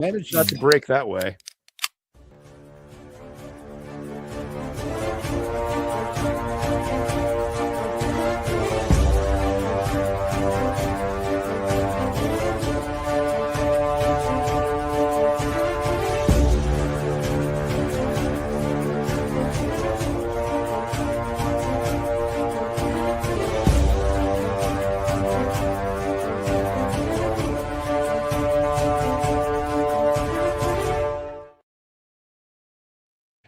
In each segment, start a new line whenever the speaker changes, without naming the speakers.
Managed not to break that way.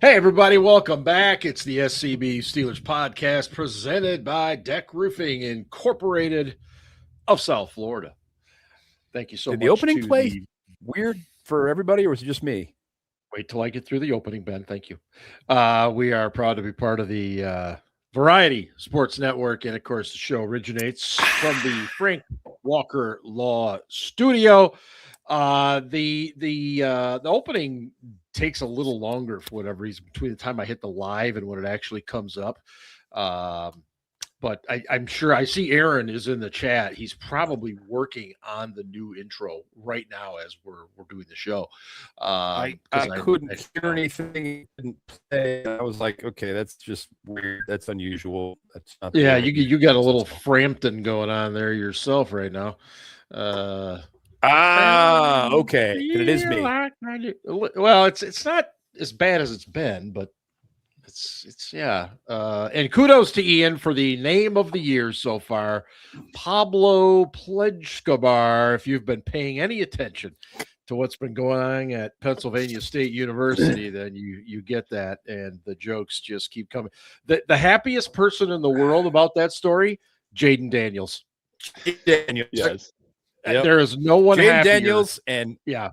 Hey, everybody, welcome back. It's the SCB Steelers Podcast presented by DEK Roofing Incorporated of South Florida. Thank you so much.
Did the opening play weird for everybody, or was it just me?
Wait till I get through the opening, Ben. Thank you. We are proud to be part of the Variety Sports Network, and, of course, the show originates from the Frank Walker Law Studio. The opening takes a little longer for whatever reason between the time I hit the live and when it actually comes up. But I'm sure I see Aaron is in the chat. He's probably working on the new intro right now as we're doing the show.
I couldn't hear anything. Didn't play. I was like, okay, that's just weird. That's unusual. That's not.
Yeah, you got a little Frampton going on there yourself right now.
Okay. It is me.
Well, it's not as bad as it's been, but it's yeah. And kudos to Ian for the name of the year so far, Pablo Plejskobar. If you've been paying any attention to what's been going on at Pennsylvania State University, then you get that, and the jokes just keep coming. The happiest person in the world about that story, Jaden Daniels.
Daniels, yes.
Yep. There is no one
Jaden Daniels and
yeah.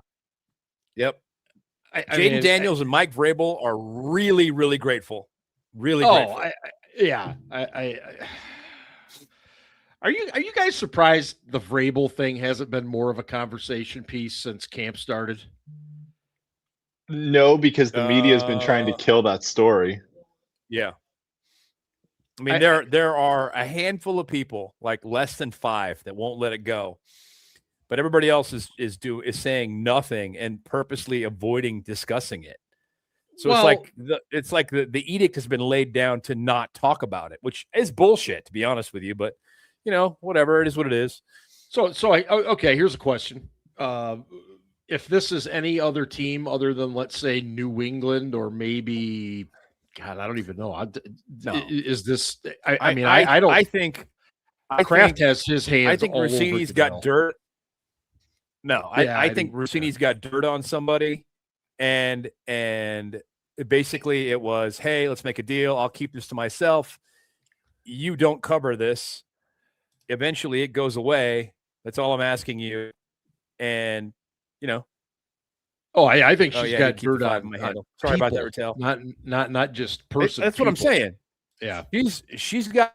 Yep. Jaden Daniels and Mike Vrabel are really, really grateful. Really grateful.
Are you guys surprised the Vrabel thing hasn't been more of a conversation piece since camp started?
No, because the media has been trying to kill that story.
Yeah. I mean, there are a handful of people, like less than 5, that won't let it go. But everybody else is saying nothing and purposely avoiding discussing it. So it's like the edict has been laid down to not talk about it, which is bullshit, to be honest with you. But whatever, it is what it is.
So okay. Here's a question: if this is any other team other than, let's say, New England, or maybe, God, I don't even know. Is this? I don't.
I think
Kraft has his hands.
I think Rossini's got dirt. No, I think Rossini's got dirt on somebody, and basically it was, hey, let's make a deal. I'll keep this to myself. You don't cover this. Eventually it goes away. That's all I'm asking you. And,
Oh, I think she's got dirt on
my handle. Sorry about that, Rattel.
Not just person.
That's what I'm saying.
Yeah.
She's got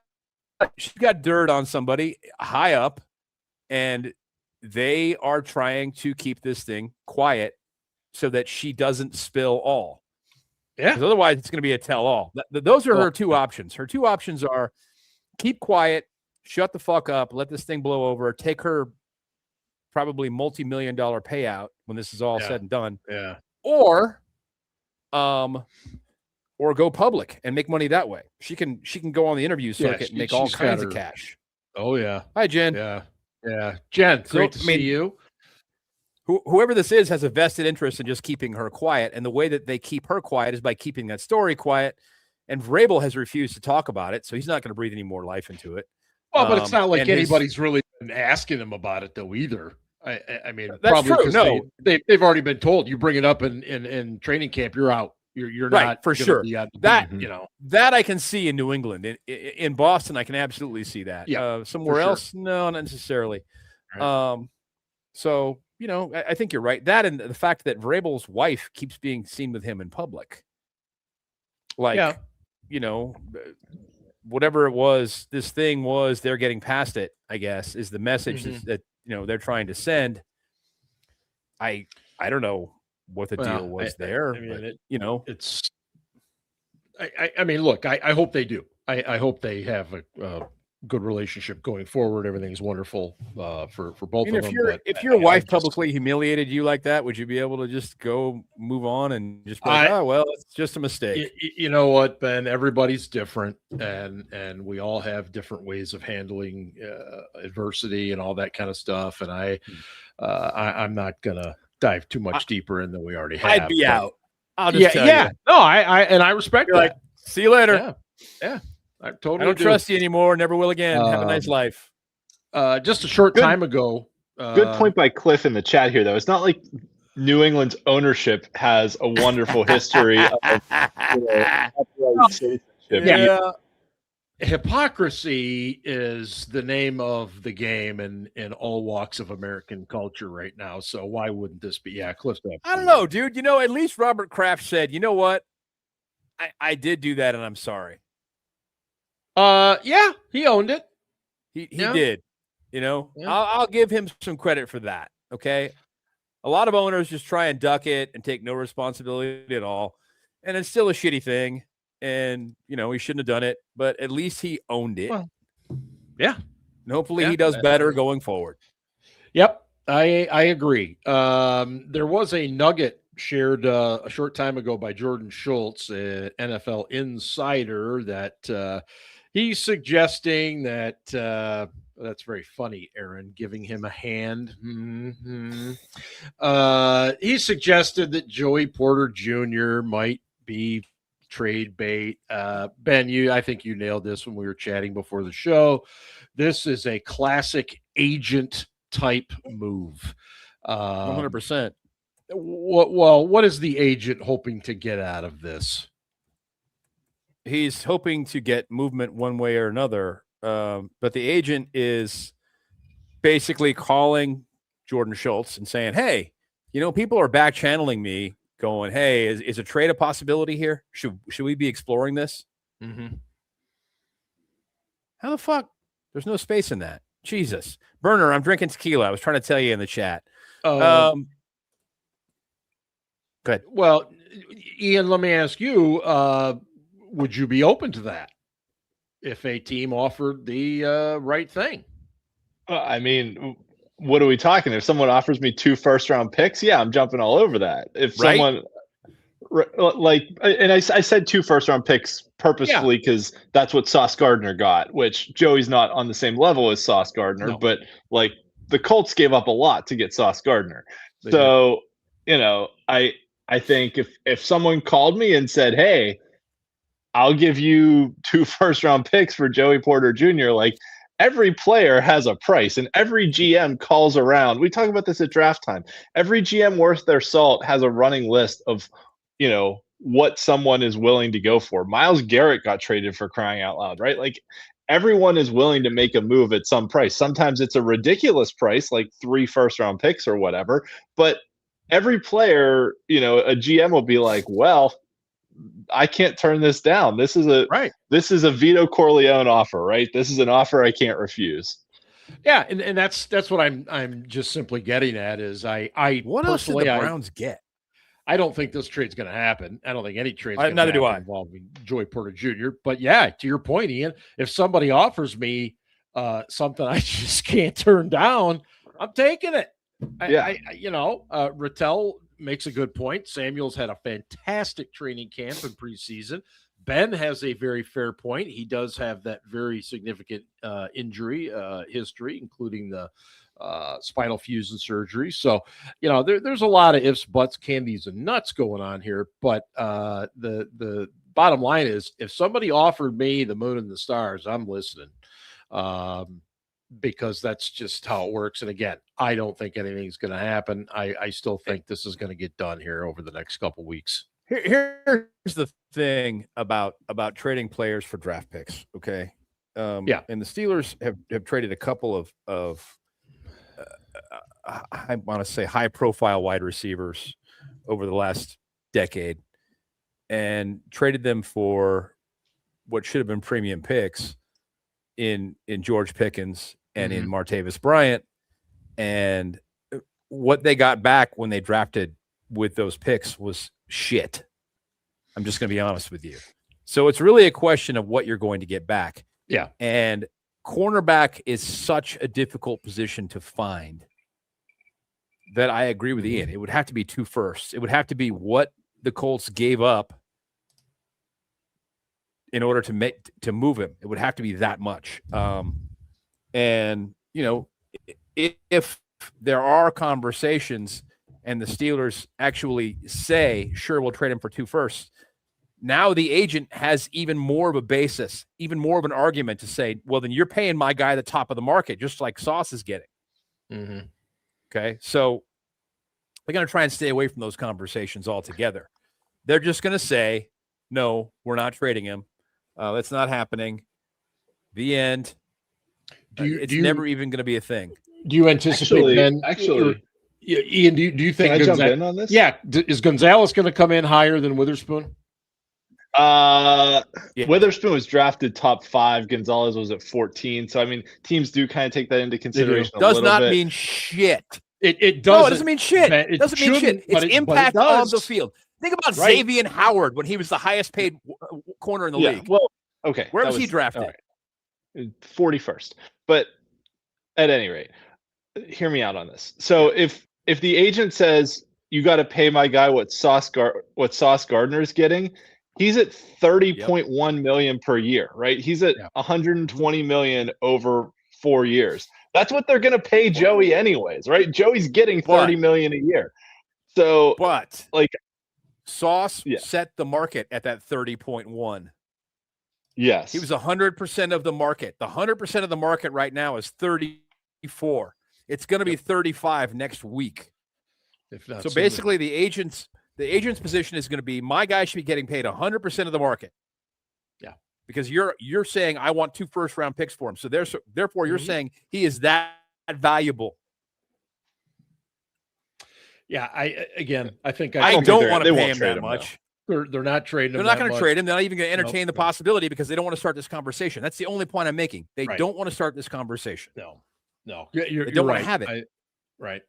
dirt on somebody high up, and they are trying to keep this thing quiet so that she doesn't spill all.
Yeah.
Because otherwise it's going to be a tell-all. Those are her two options. Her two options are keep quiet, shut the fuck up, let this thing blow over, take her probably multi-million-dollar payout when this is all said and done.
Yeah.
Or go public and make money that way. She can go on the interview circuit and make all kinds of cash.
Oh yeah.
Hi, Jen.
Yeah. Jen, great to see you.
Whoever this is has a vested interest in just keeping her quiet, and the way that they keep her quiet is by keeping that story quiet. And Vrabel has refused to talk about it, so he's not going to breathe any more life into it.
Well, but it's not like anybody's really been asking him about it, though, either. I mean,
that's
probably
true. No,
they've already been told. You bring it up in training camp, you're out. You're
right,
not
for sure.
That
I can see in New England. In Boston, I can absolutely see that.
Yeah,
somewhere else, no, not necessarily. Right. So I think you're right. That and the fact that Vrabel's wife keeps being seen with him in public, like whatever it was, this thing was, they're getting past it, I guess, is the message that they're trying to send. I don't know what the deal was there. I mean, but,
it's. I mean, look, I hope they do. I hope they have good relationship going forward. Everything's wonderful for both of them.
If your wife publicly humiliated you like that, would you be able to just go move on and just be like, oh well, it's just a mistake?
You know what, Ben? Everybody's different, and we all have different ways of handling adversity and all that kind of stuff. And I'm not gonna dive too much deeper in than we already have.
I'd be out. I'll just tell you.
No, I respect that.
Like, see you later.
Yeah. I totally
don't trust you anymore. Never will again. Have a nice life.
Just a short time ago.
Good point by Cliff in the chat here, though. It's not like New England's ownership has a wonderful history of
citizenship. Hypocrisy is the name of the game in all walks of American culture right now. So why wouldn't this be? Yeah, Cliff.
I don't know, dude. At least Robert Kraft said, you know what? I did do that, and I'm sorry.
Yeah, he owned it.
He did. I'll give him some credit for that. Okay. A lot of owners just try and duck it and take no responsibility at all. And it's still a shitty thing. And, he shouldn't have done it, but at least he owned it.
Well, yeah.
And hopefully he does better going forward.
Yep. I agree. There was a nugget shared a short time ago by Jordan Schultz, an NFL insider, that he's suggesting that that's very funny, Aaron, giving him a hand. Mm-hmm. He suggested that Joey Porter Jr. might be trade bait. Ben, I think you nailed this when we were chatting before the show. This is a classic agent type move.
100%.
What is the agent hoping to get out of this?
He's hoping to get movement one way or another. But the agent is basically calling Jordan Schultz and saying, hey, people are back channeling me going, hey, is a trade a possibility here? Should we be exploring this?
Mm-hmm.
How the fuck? There's no space in that. Jesus. Burner, I'm drinking tequila. I was trying to tell you in the chat. Go ahead.
Well, Ian, let me ask you, would you be open to that if a team offered the right thing?
I mean, what are we talking? If someone offers me 2 first-round picks, yeah, I'm jumping all over that. If someone and I said 2 first-round picks purposefully because that's what Sauce Gardner got, which Joey's not on the same level as Sauce Gardner, but the Colts gave up a lot to get Sauce Gardner. So, I think if someone called me and said, hey, I'll give you 2 first-round picks for Joey Porter Jr., every player has a price, and every GM calls around. We talk about this at draft time. Every GM worth their salt has a running list of, what someone is willing to go for. Myles Garrett got traded for, crying out loud, right? Everyone is willing to make a move at some price. Sometimes it's a ridiculous price, like 3 first-round picks or whatever. But every player, a GM will be like, well, I can't turn this down. This is a Vito Corleone offer, right? This is an offer I can't refuse.
Yeah, and that's what I'm just simply getting at is
what else did the Browns get?
I don't think this trade's going to happen. I don't think any trade's going to
happen
involving Joey Porter Jr. But yeah, to your point, Ian, if somebody offers me something I just can't turn down, I'm taking it. Rattel makes a good point. Samuel's had a fantastic training camp in preseason. Ben has a very fair point. He does have that very significant injury history, including the spinal fusion surgery. So, there's a lot of ifs, buts, candies, and nuts going on here. But the bottom line is, if somebody offered me the moon and the stars, I'm listening. Because that's just how it works. And again, I don't think anything's going to happen. I still think this is going to get done here over the next couple of weeks.
Here's the thing about trading players for draft picks. Okay. And the Steelers have traded a couple of I want to say high profile wide receivers over the last decade and traded them for what should have been premium picks in George Pickens and in Martavis Bryant. And what they got back when they drafted with those picks was shit. I'm just going to be honest with you. So it's really a question of what you're going to get back.
Yeah.
And cornerback is such a difficult position to find that I agree with Ian. It would have to be 2 firsts. It would have to be what the Colts gave up in order to move him. It would have to be that much. And, you know, if there are conversations and the Steelers actually say, sure, we'll trade him for 2 firsts, now the agent has even more of a basis, even more of an argument to say, well, then you're paying my guy the top of the market, just like Sauce is getting.
Mm-hmm.
Okay. So they're going to try and stay away from those conversations altogether. They're just going to say, no, we're not trading him. That's not happening. The end. It's never even going to be a thing.
Do you anticipate
actually,
Ian, do you think
can I jump in on this?
Yeah. Is Gonzalez going to come in higher than Witherspoon?
Yeah. Witherspoon was drafted top 5. Gonzalez was at 14. So I mean, teams do kind of take that into consideration.
Does not mean shit.
It does.
No, it doesn't mean shit. It doesn't mean shit. It's impact on the field. Think about Xavier Howard when he was the highest paid corner in the league.
Well, okay.
Where was he drafted?
Right. 41st. But at any rate, hear me out on this. So if the agent says you got to pay my guy what Sauce Gardner is getting, he's at $30.1 million per year, right? He's at $120 million over 4 years. That's what they're going to pay Joey anyways, right? Joey's getting $30 million a year. So,
but
like
Sauce set the market at that 30.1.
Yes.
He was 100% of the market. The 100% of the market right now is 34. It's going to be 35 next week.
If not
so basically the agent's position is going to be, my guy should be getting paid 100% of the market.
Yeah.
Because you're saying I want 2 first-round picks for him. So therefore you're saying he is that valuable.
Yeah, I think
I don't want to pay him that much.
They're not trading him.
They're not going to trade him. They're not even going to entertain the possibility because they don't want to start this conversation. That's the only point I'm making. They don't want to start this conversation.
No.
They don't want to have it.
Right.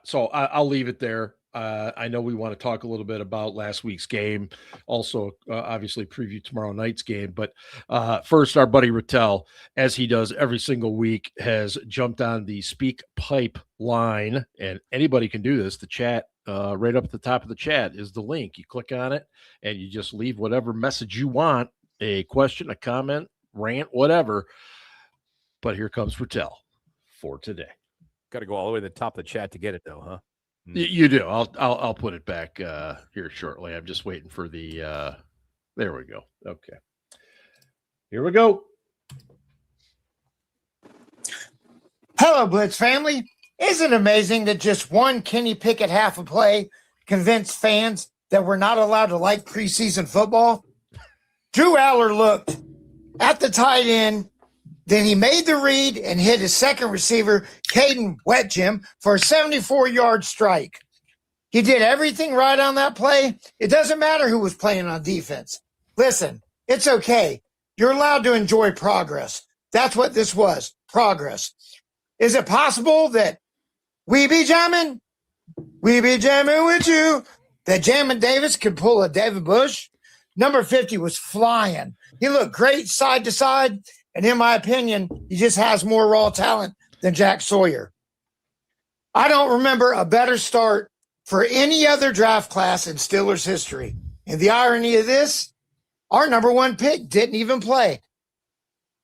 So I'll leave it there. I know we want to talk a little bit about last week's game, also obviously preview tomorrow night's game. But first, our buddy Rattel, as he does every single week, has jumped on the Speak Pipe line, and anybody can do this. The chat, right up at the top of the chat, is the link. You click on it, and you just leave whatever message you want, a question, a comment, rant, whatever. But here comes Rattel for today.
Got to go all the way to the top of the chat to get it, though, huh?
You do. I'll put it back here shortly. I'm just waiting for the. There we go. Okay. Here we go.
Hello, Blitz family. Isn't it amazing that just one Kenny Pickett half a play convinced fans that we're not allowed to like preseason football? Drew Aller looked at the tight end. Then he made the read and hit his second receiver, Caden Wetjim, for a 74-yard strike. He did everything right on that play. It doesn't matter who was playing on defense. Listen, it's okay. You're allowed to enjoy progress. That's what this was, progress. Is it possible that we be jamming with you, that Jamin Davis could pull a David Bush? Number 50 was flying. He looked great side to side. And in my opinion, he just has more raw talent than Jack Sawyer. I don't remember a better start for any other draft class in Steelers history. And the irony of this, our number 1 pick didn't even play.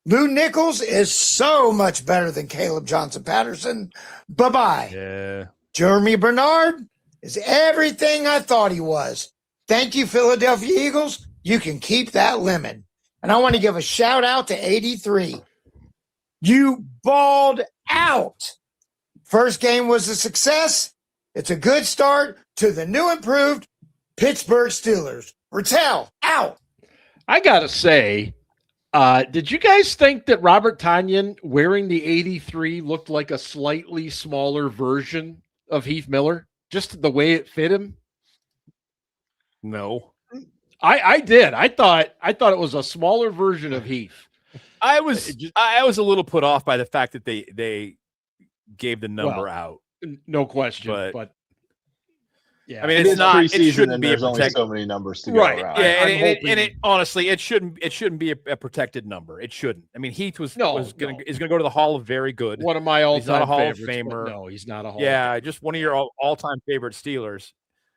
Lou Nichols is so much better than Caleb Johnson-Patterson. Bye-bye.
Yeah.
Jeremy Bernard is everything I thought he was. Thank you, Philadelphia Eagles. You can keep that lemon. And I want to give a shout out to 83. You balled out. First game was a success. It's a good start to the new improved Pittsburgh Steelers. Rattel, out.
I got to say, did you guys think that Robert Tonyan wearing the 83 looked like a slightly smaller version of Heath Miller? Just the way it fit him?
No.
I did. I thought it was a smaller version of Heath.
I was a little put off by the fact that they gave the number out.
No question. But Yeah.
I mean,
It
it's
is
not. It
preseason,
shouldn't
and
be a
there's only
protected.
so many numbers to go
Right.
around.
Yeah,
I'm
and
hoping-
it honestly, it shouldn't be a protected number. It shouldn't. I mean, Heath is going to go to the Hall of Very Good.
One of my all-time
He's not a Hall of
favorites, but
Famer.
no, he's not a Hall of
Yeah,
Famer.
just one of your all-time favorite Steelers.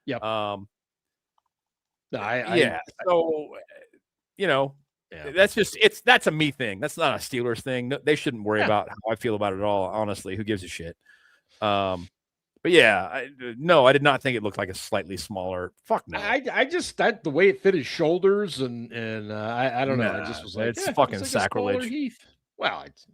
Yep.
No,
I
so
yeah.
that's a me thing. That's not a Steelers thing. No, they shouldn't worry about how I feel about it at all. Honestly, who gives a shit? But yeah, I did not think it looked like a slightly smaller. Fuck no.
I just that the way it fit his shoulders and I don't know. I
Nah,
just was like,
it's
yeah,
fucking
like a smaller
sacrilege.
Heath. Well, it's,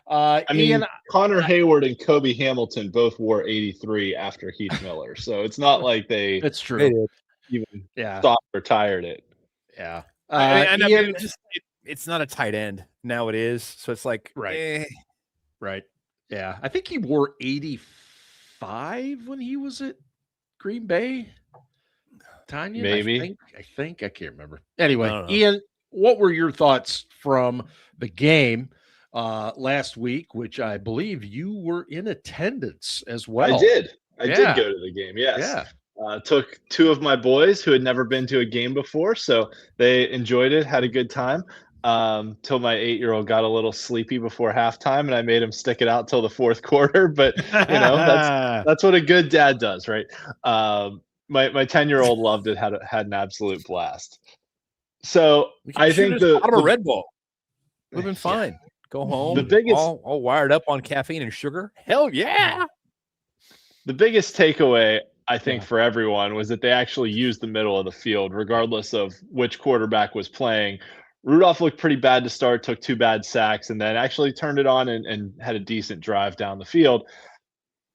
I mean,
Ian,
Connor Hayward and Kobe Hamilton both wore 83 after Heath Miller, so it's not like they
it's true.
even
Yeah,
stopped or retired it.
yeah.
I mean,
Ian,
it's not a tight end. Now it is. So it's like,
Right. right. Yeah, I think he wore 85 when he was at Green Bay. Tanya,
Maybe.
I think I can't remember. Anyway,
I don't know.
Ian, what were your thoughts from the game last week, which I believe you were in attendance as well?
I did
Yeah.
go to the game. Yes.
Yeah.
Took two of my boys who had never been to a game before, so they enjoyed it, had a good time. Till my 8-year-old got a little sleepy before halftime, and I made him stick it out till the fourth quarter. But that's what a good dad does, right? My 10-year-old loved it, had an absolute blast. So I think
the Red Bull would have been fine. Go home.
The biggest
all wired up on caffeine and sugar. Hell yeah.
The biggest takeaway, I think, for everyone was that they actually used the middle of the field, regardless of which quarterback was playing. Rudolph looked pretty bad to start, took 2 bad sacks, and then actually turned it on and had a decent drive down the field.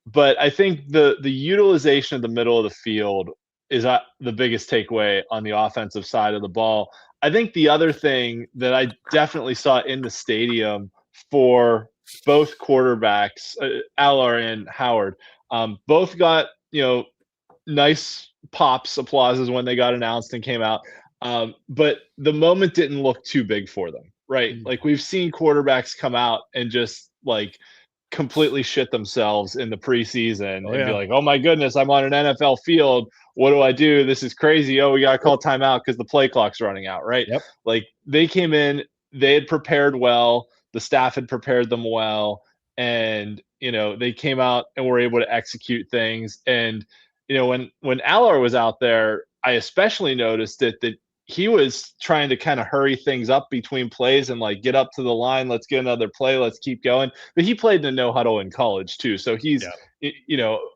But I think the utilization of the middle of the field is the biggest takeaway on the offensive side of the ball. I think the other thing that I definitely saw in the stadium for both quarterbacks, Aller and Howard, both got nice pops, applauses when they got announced and came out. But the moment didn't look too big for them, right? Like we've seen quarterbacks come out and just like completely shit themselves in the preseason and be like, oh my goodness, I'm on an NFL field. What do I do? This is crazy. Oh, we got to call timeout because the play clock's running out, right?
Yep.
Like they came in, they had prepared well. The staff had prepared them well. And, they came out and were able to execute things. And, when Aller was out there, I especially noticed that he was trying to kind of hurry things up between plays and like get up to the line. Let's get another play. Let's keep going. But he played in a no huddle in college too. So he's,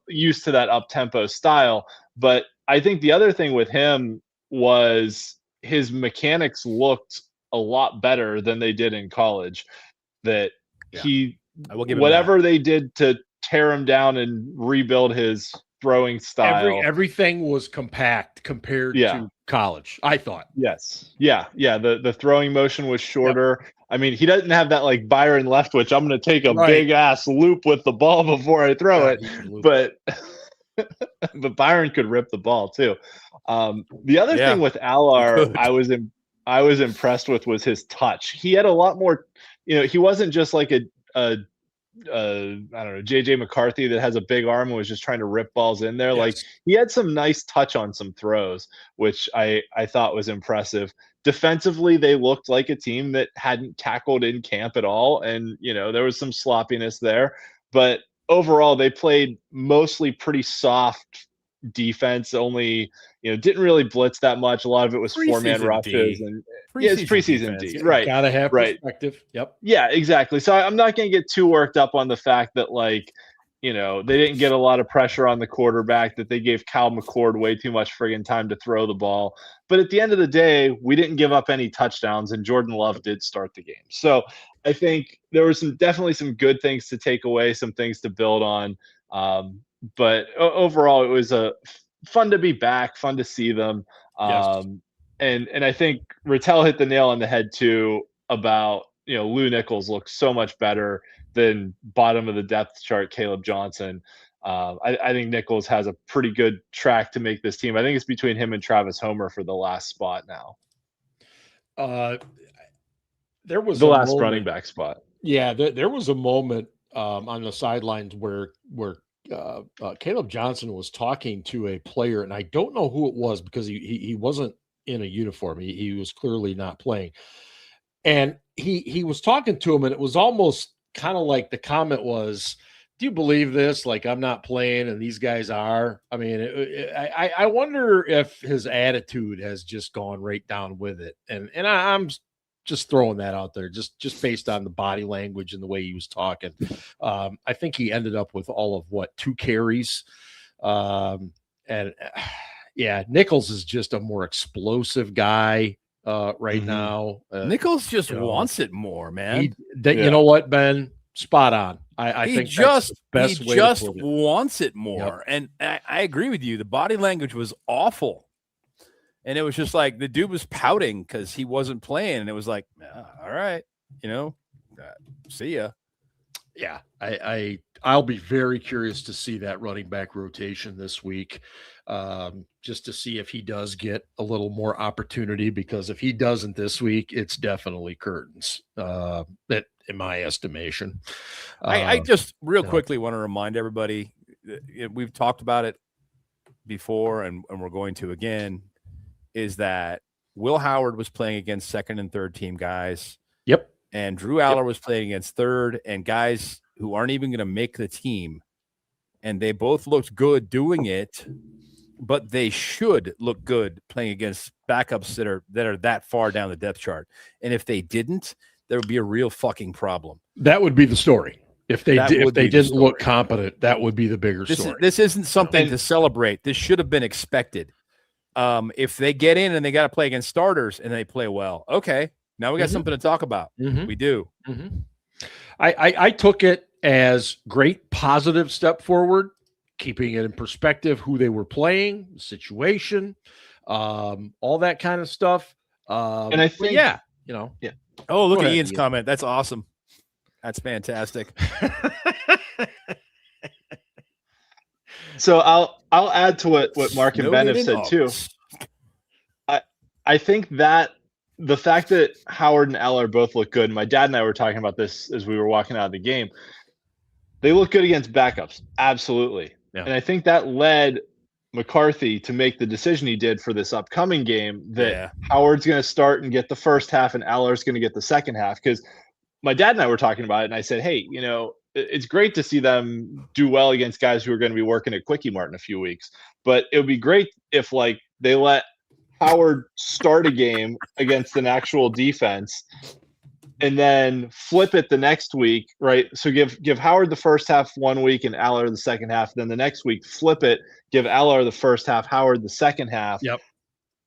used to that up tempo style. But I think the other thing with him was his mechanics looked a lot better than they did in college. That
I will give him
whatever they did to tear him down and rebuild his throwing style.
Everything was compact compared to college, I thought.
Yes. Yeah. The throwing motion was shorter. Yep. I mean, he doesn't have that like Byron Leftwich, I'm going to take a big ass loop with the ball before I throw it. But but Byron could rip the ball too. The other thing with Aller, I was impressed with was his touch. He had a lot more, he wasn't just like a I don't know, JJ McCarthy that has a big arm and was just trying to rip balls in there. Yes. Like he had some nice touch on some throws, which I thought was impressive. Defensively, they looked like a team that hadn't tackled in camp at all. And, there was some sloppiness there, but overall they played mostly pretty soft defense, only, didn't really blitz that much. A lot of it was 4-man rushes and it's preseason D, right?
Gotta have perspective. Yep.
Yeah, exactly. So I'm not going to get too worked up on the fact that like, they didn't get a lot of pressure on the quarterback, that they gave Cal McCord way too much friggin' time to throw the ball. But at the end of the day, we didn't give up any touchdowns, and Jordan Love did start the game. So I think there were definitely some good things to take away, some things to build on. But overall, it was fun to be back, fun to see them. And I think Rattel hit the nail on the head too about, Lou Nichols looks so much better than bottom of the depth chart Caleb Johnson. I think Nichols has a pretty good track to make this team. I think it's between him and Travis Homer for the last spot now.
There was
the last running back spot.
Yeah, there was a moment on the sidelines where Caleb Johnson was talking to a player, and I don't know who it was because he wasn't in a uniform. He was clearly not playing. And he was talking to him, and it was almost kind of like the comment was, do you believe this? Like, I'm not playing and these guys are. I mean, I wonder if his attitude has just gone right down with it. And I'm just throwing that out there, just based on the body language and the way he was talking. I think he ended up with all of 2 carries. Nichols is just a more explosive guy right now.
Nichols just wants it more, man.
You know what, Ben? Spot on. I think that's the best way to put it. He just
wants it more. Yep. And I agree with you. The body language was awful. And it was just like the dude was pouting because he wasn't playing. And it was like, all right, see ya.
Yeah, I'll be very curious to see that running back rotation this week, just to see if he does get a little more opportunity. Because if he doesn't this week, it's definitely curtains. That, in my estimation.
I just quickly want to remind everybody, we've talked about it before, and we're going to again, is that Will Howard was playing against second and third team guys.
Yep.
And Drew Aller was playing against third and guys who aren't even going to make the team. And they both looked good doing it, but they should look good playing against backups that are that far down the depth chart. And if they didn't, there would be a real fucking problem.
That would be the story. If they didn't look competent, that would be the bigger story.
This isn't something to celebrate. This should have been expected. If they get in and they got to play against starters and they play well, okay, now we got something to talk about. We do.
I took it as great positive step forward, keeping it in perspective, who they were playing, the situation, all that kind of stuff.
And I think,
Oh, look at Ian's comment. That's awesome. That's fantastic.
So I'll add to what Mark and Ben have said too. I think that the fact that Howard and Eller both look good, and my dad and I were talking about this as we were walking out of the game, they look good against backups. Absolutely. Yeah. And I think that led McCarthy to make the decision he did for this upcoming game that Howard's going to start and get the first half and Aller's going to get the second half. Because my dad and I were talking about it, and I said, hey, it's great to see them do well against guys who are going to be working at Quickie Mart in a few weeks. But it would be great if they let Howard start a game against an actual defense and then flip it the next week, right? So give Howard the first half 1 week and Aller the second half. Then the next week, flip it, give Aller the first half, Howard the second half.
Yep.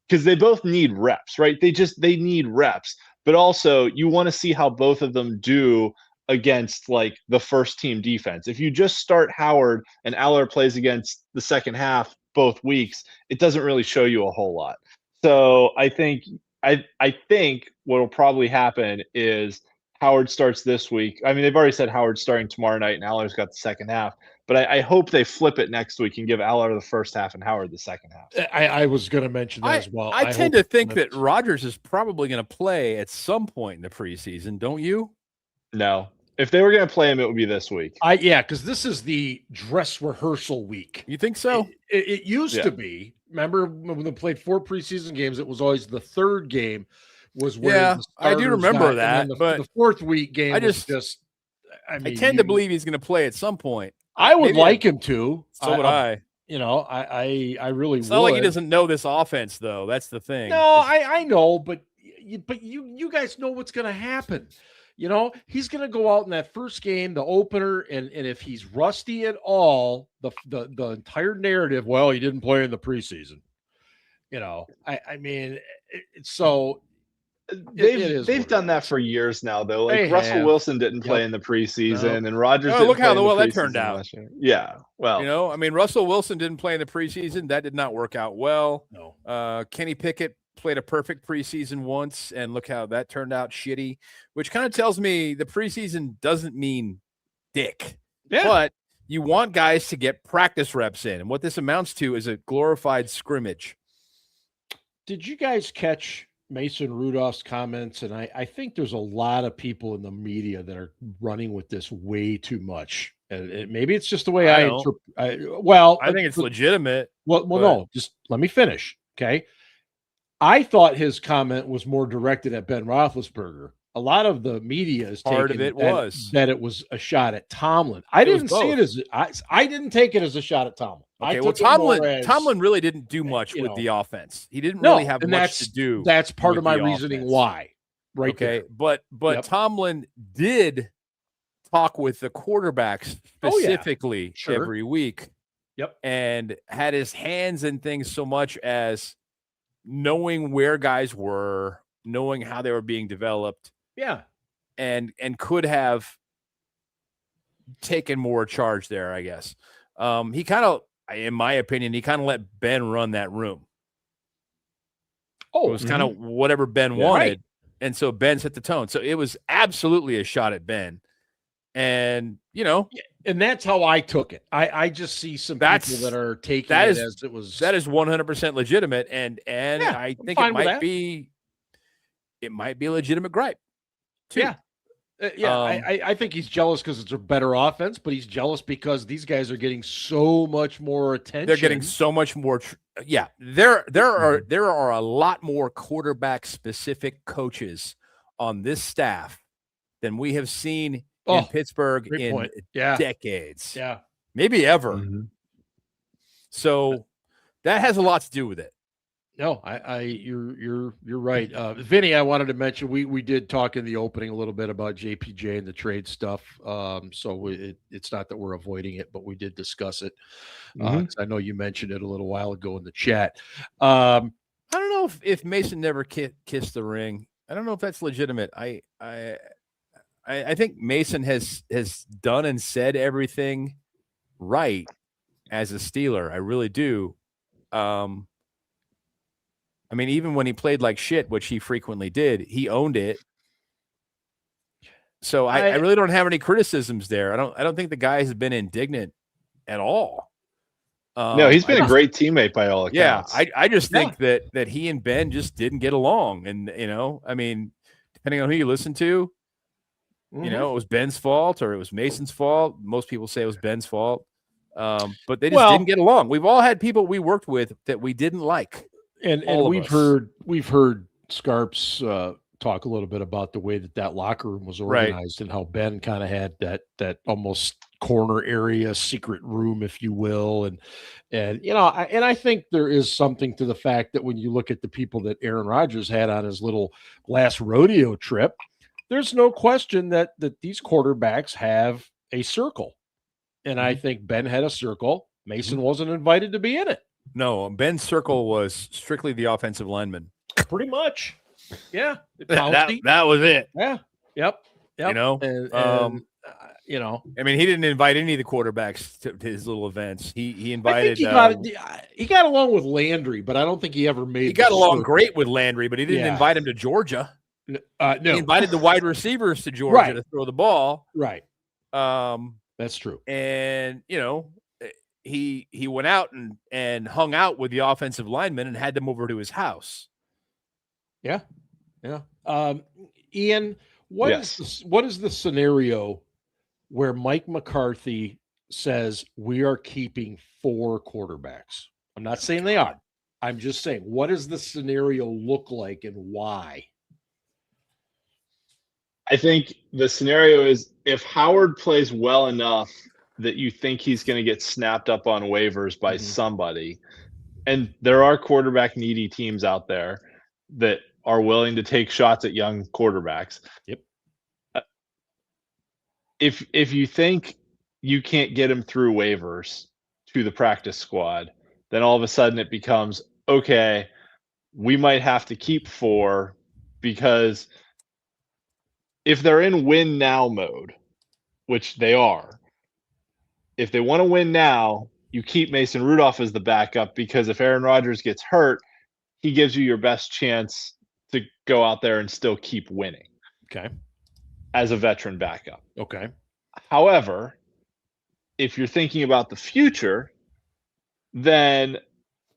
Because they both need reps, right? They need reps. But also, you want to see how both of them do against the first team defense. If you just start Howard and Aller plays against the second half both weeks, it doesn't really show you a whole lot. So I think what will probably happen is Howard starts this week. I mean, they've already said Howard's starting tomorrow night and Aller's got the second half. But I hope they flip it next week and give Aller the first half and Howard the second half.
I was going to mention that as well.
I tend to think that Rodgers is probably going to play at some point in the preseason, don't you?
No. If they were going to play him, it would be this week.
Because this is the dress rehearsal week.
You think so?
It used to be. Remember when they played 4 preseason games, it was always the third game was where
I do remember that. But
the fourth week game I
tend to believe he's going to play at some point.
I would like him to.
So would I.
I really would.
It's not like he doesn't know this offense, though. That's the thing.
No, I know, but you guys know what's going to happen. He's going to go out in that first game, the opener, and if he's rusty at all, the entire narrative, well, he didn't play in the preseason.
They've done that for years now, though. Russell Wilson didn't play in the preseason, and Rodgers.
Look how well that turned out.
Yeah, well,
Russell Wilson didn't play in the preseason. That did not work out well.
No.
Kenny Pickett played a perfect preseason once, and look how that turned out shitty, which kind of tells me the preseason doesn't mean dick. Yeah. But you want guys to get practice reps in, and what this amounts to is a glorified scrimmage.
Did you guys catch Mason Rudolph's comments, and I think there's a lot of people in the media that are running with this way too much. And maybe it's just the way I interpret.
I think it's legitimate.
Well, no, just let me finish. Okay. I thought his comment was more directed at Ben Roethlisberger. A lot of the media is
part of it
that it was a shot at Tomlin. I didn't see it as I didn't take it as a shot at Tomlin.
Okay, well, Tomlin really didn't do much with the offense. He didn't really have much to do.
That's part of my reasoning why. Right. Okay,
there. But Tomlin did talk with the quarterbacks specifically every week.
Yep.
And had his hands in things so much as knowing where guys were, knowing how they were being developed.
Yeah.
And could have taken more charge there, I guess. He kind of, in my opinion, he kind of let Ben run that room.
Oh,
it was kind of whatever Ben wanted. Right. And so Ben set the tone. So it was absolutely a shot at Ben. And,
and that's how I took it. I just see some people that are taking it as it was.
That is 100% legitimate. And I think it might be a legitimate gripe too.
Yeah. I think he's jealous because it's a better offense, but he's jealous because these guys are getting so much more attention.
They're getting so much more. There are a lot more quarterback specific coaches on this staff than we have seen in Pittsburgh in decades.
Yeah.
Maybe ever. Mm-hmm. So that has a lot to do with it.
No, you're right. Vinny, I wanted to mention we did talk in the opening a little bit about JPJ and the trade stuff. So it's not that we're avoiding it, but we did discuss it. I know you mentioned it a little while ago in the chat.
I don't know if Mason never kissed the ring. I don't know if that's legitimate. I think Mason has done and said everything right as a Steeler. I really do. I mean, even when he played like shit, which he frequently did, he owned it. So I really don't have any criticisms there. I don't think the guy has been indignant at all.
No, he's been a great temeate by all accounts.
Yeah, I just think that he and Ben just didn't get along. And, I mean, depending on who you listen to, it was Ben's fault or it was Mason's fault. Most people say it was Ben's fault. But they just didn't get along. We've all had people we worked with that we didn't like.
And we've heard Scarps talk a little bit about the way that locker room was organized and how Ben kind of had that almost corner area, secret room, if you will. And I think there is something to the fact that when you look at the people that Aaron Rodgers had on his little last rodeo trip, there's no question that these quarterbacks have a circle. And I think Ben had a circle. Mason wasn't invited to be in it.
No, Ben's circle was strictly the offensive lineman.
Pretty much. Yeah.
That was it.
Yeah. Yep.
I mean, he didn't invite any of the quarterbacks to his little events. He invited.
He got along with Landry, but I don't think he ever made.
He got along great with Landry, but he didn't invite him to Georgia.
No,
he invited the wide receivers to Georgia to throw the ball.
Right. That's true.
And he went out and hung out with the offensive linemen and had them over to his house.
Yeah. Yeah. Ian, what is the scenario where Mike McCarthy says we are keeping 4 quarterbacks? I'm not saying they are. I'm just saying, what does the scenario look like and why?
I think the scenario is if Howard plays well enough that you think he's going to get snapped up on waivers by somebody, and there are quarterback needy teams out there that are willing to take shots at young quarterbacks.
Yep.
If you think you can't get him through waivers to the practice squad, then all of a sudden it becomes, okay, we might have to keep 4 because if they're in win now mode, which they are, if they want to win now, you keep Mason Rudolph as the backup because if Aaron Rodgers gets hurt, he gives you your best chance to go out there and still keep winning.
Okay.
As a veteran backup.
Okay.
However, if you're thinking about the future, then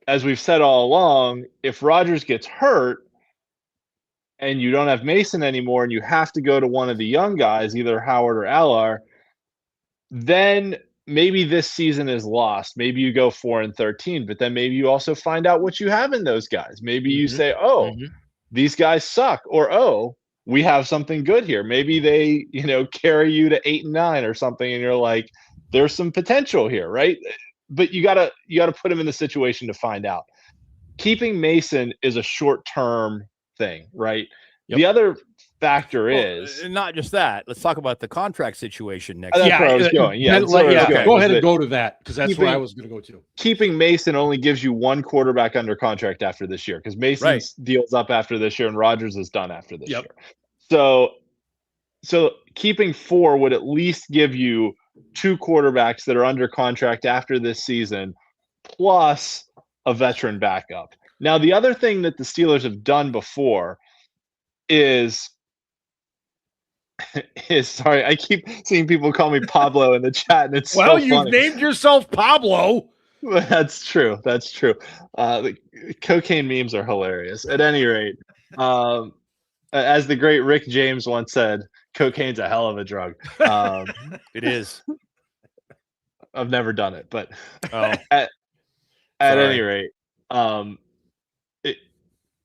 as we've said all along, if Rodgers gets hurt, and you don't have Mason anymore, and you have to go to one of the young guys, either Howard or Allar, then maybe this season is lost. Maybe you go 4-13, but then maybe you also find out what you have in those guys. Maybe you say, oh, these guys suck, or oh, we have something good here. Maybe they, carry you to 8-9 or something, and you're like, there's some potential here, right? But you gotta put him in the situation to find out. Keeping Mason is a short-term thing, right? Yep. The other factor is
not just that. Let's talk about the contract situation next.
That's where I was going. Yeah,
go ahead and go to that, because that's where I was going to go to.
Keeping Mason only gives you one quarterback under contract after this year, because Mason's deal's up after this year and Rodgers is done after this year. So keeping 4 would at least give you 2 quarterbacks that are under contract after this season, plus a veteran backup. Now, the other thing that the Steelers have done before is sorry, I keep seeing people call me Pablo in the chat, and it's
well,
so
you've named yourself Pablo.
That's true. The cocaine memes are hilarious. At any rate, as the great Rick James once said, cocaine's a hell of a drug.
It is.
I've never done it, but at any rate,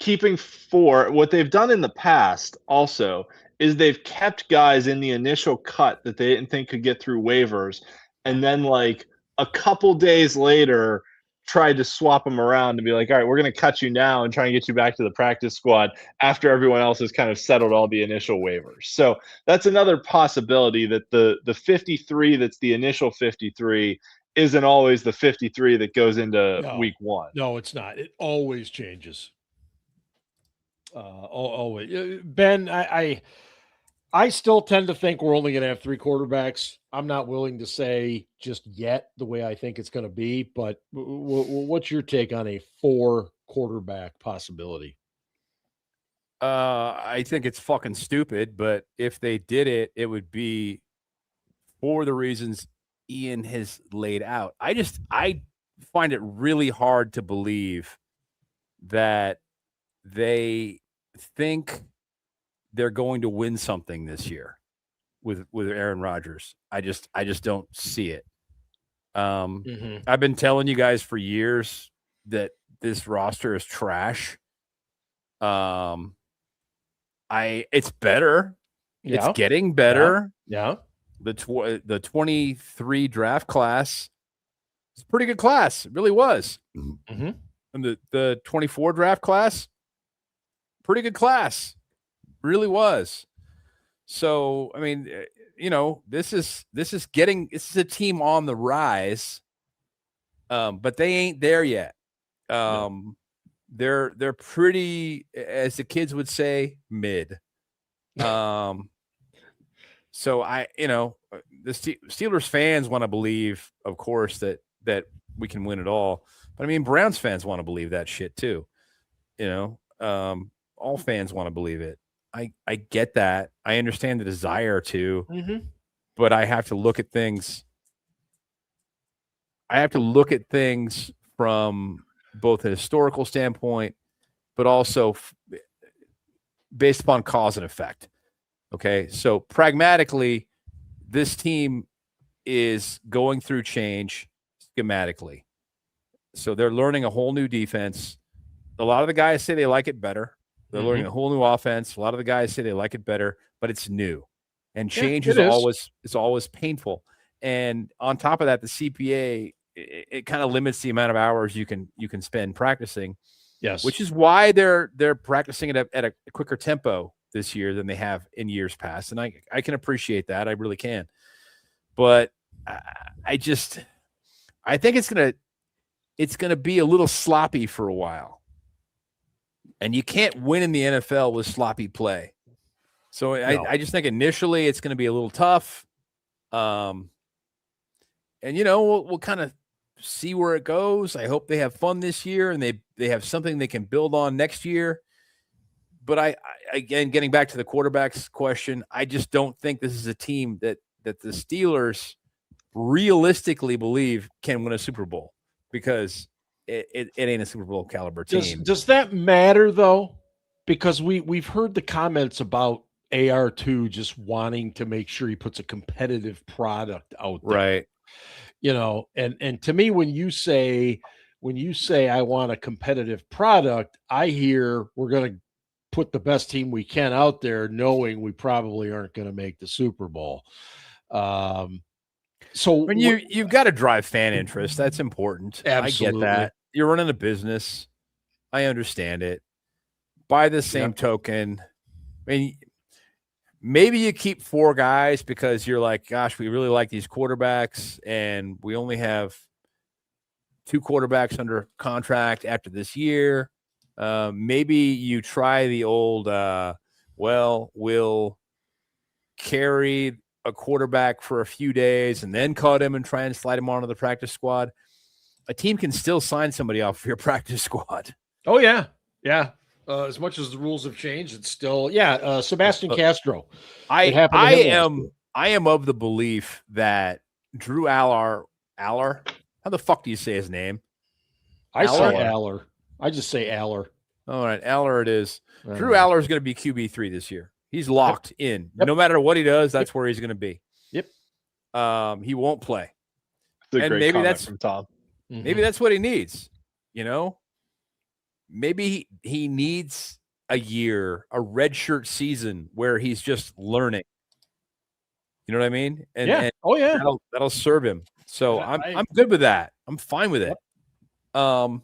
keeping 4, what they've done in the past also is they've kept guys in the initial cut that they didn't think could get through waivers, and then like a couple days later tried to swap them around and be like, all right, we're going to cut you now and try and get you back to the practice squad after everyone else has kind of settled all the initial waivers. So that's another possibility, that the 53 that's the initial 53 isn't always the 53 that goes into week 1.
No, it's not. It always changes. Always. Ben, I still tend to think we're only going to have 3 quarterbacks. I'm not willing to say just yet the way I think it's going to be, but what's your take on a 4 quarterback possibility?
I think it's fucking stupid, but if they did it, it would be for the reasons Ian has laid out. I find it really hard to believe that they think they're going to win something this year with Aaron Rodgers. I just don't see it. I've been telling you guys for years that this roster is trash. It's better. Yeah. It's getting better.
Yeah.
The 23 draft class is a pretty good class. It really was. And the 24 draft class, pretty good class. Really was. So, I mean, this is a team on the rise, but they ain't there yet. They're pretty, as the kids would say, mid. So the Steelers fans want to believe, of course, that we can win it all. But I mean, Browns fans want to believe that shit too. All fans want to believe it. I get that. I understand the desire to, but I have to look at things. I have to look at things from both a historical standpoint, but also based upon cause and effect. Okay. So pragmatically, this team is going through change schematically. So they're learning a whole new defense. A lot of the guys say they like it better. They're learning a whole new offense. A lot of the guys say they like it better, but it's new, and change is always painful. And on top of that, the CPA, it kind of limits the amount of hours you can spend practicing.
Yes,
which is why they're practicing at a quicker tempo this year than they have in years past, and I can appreciate that. I really can. But I think it's gonna be a little sloppy for a while. And you can't win in the NFL with sloppy play. So I just think initially it's going to be a little tough. And, we'll kind of see where it goes. I hope they have fun this year and they have something they can build on next year. But I again, getting back to the quarterback's question, I just don't think this is a team that the Steelers realistically believe can win a Super Bowl, because it ain't a Super Bowl caliber team.
Does that matter though? because we've heard the comments about AR2 just wanting to make sure he puts a competitive product out there.
Right.
And to me, when you say I want a competitive product, I hear we're going to put the best team we can out there, knowing we probably aren't going to make the Super Bowl. So
when you've got to drive fan interest, that's important.
Absolutely.
I get that. You're running a business. I understand it. By the same token, I mean, maybe you keep 4 guys because you're like, gosh, we really like these quarterbacks, and we only have 2 quarterbacks under contract after this year. Maybe you try the old, we'll carry a quarterback for a few days and then cut him and try and slide him onto the practice squad. A team can still sign somebody off of your practice squad.
Oh, yeah. Yeah. As much as the rules have changed, it's still, Sebastian Castro.
I am of the belief that Drew Aller, how the fuck do you say his name?
I say Aller. I just say Aller.
All right, Aller it is. Drew Aller is going to be QB3 this year. He's locked in.
Yep.
No matter what he does, that's where he's going to be.
Yep.
He won't play.
It's a
and
great
maybe
comment
that's
from Tom.
Maybe that's what he needs. Maybe he needs a year, a redshirt season where he's just learning. You know what I mean? And that'll serve him. So I'm good with that. I'm fine with it. And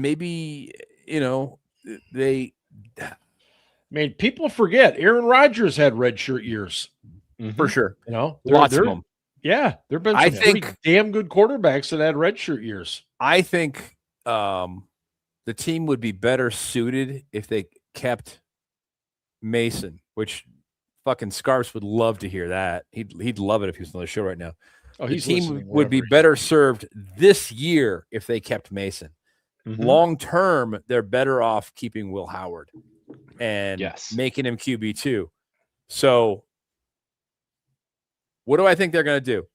maybe they.
I mean, people forget Aaron Rodgers had redshirt years
for sure.
Lots
of them.
Yeah, there have been some pretty damn good quarterbacks that had redshirt years.
I think the team would be better suited if they kept Mason, which fucking Scarps would love to hear that. He'd love it if he was on the show right now.
Oh,
the team would be better served this year if they kept Mason. Long term, they're better off keeping Will Howard and making him QB2. So what do I think they're going to do?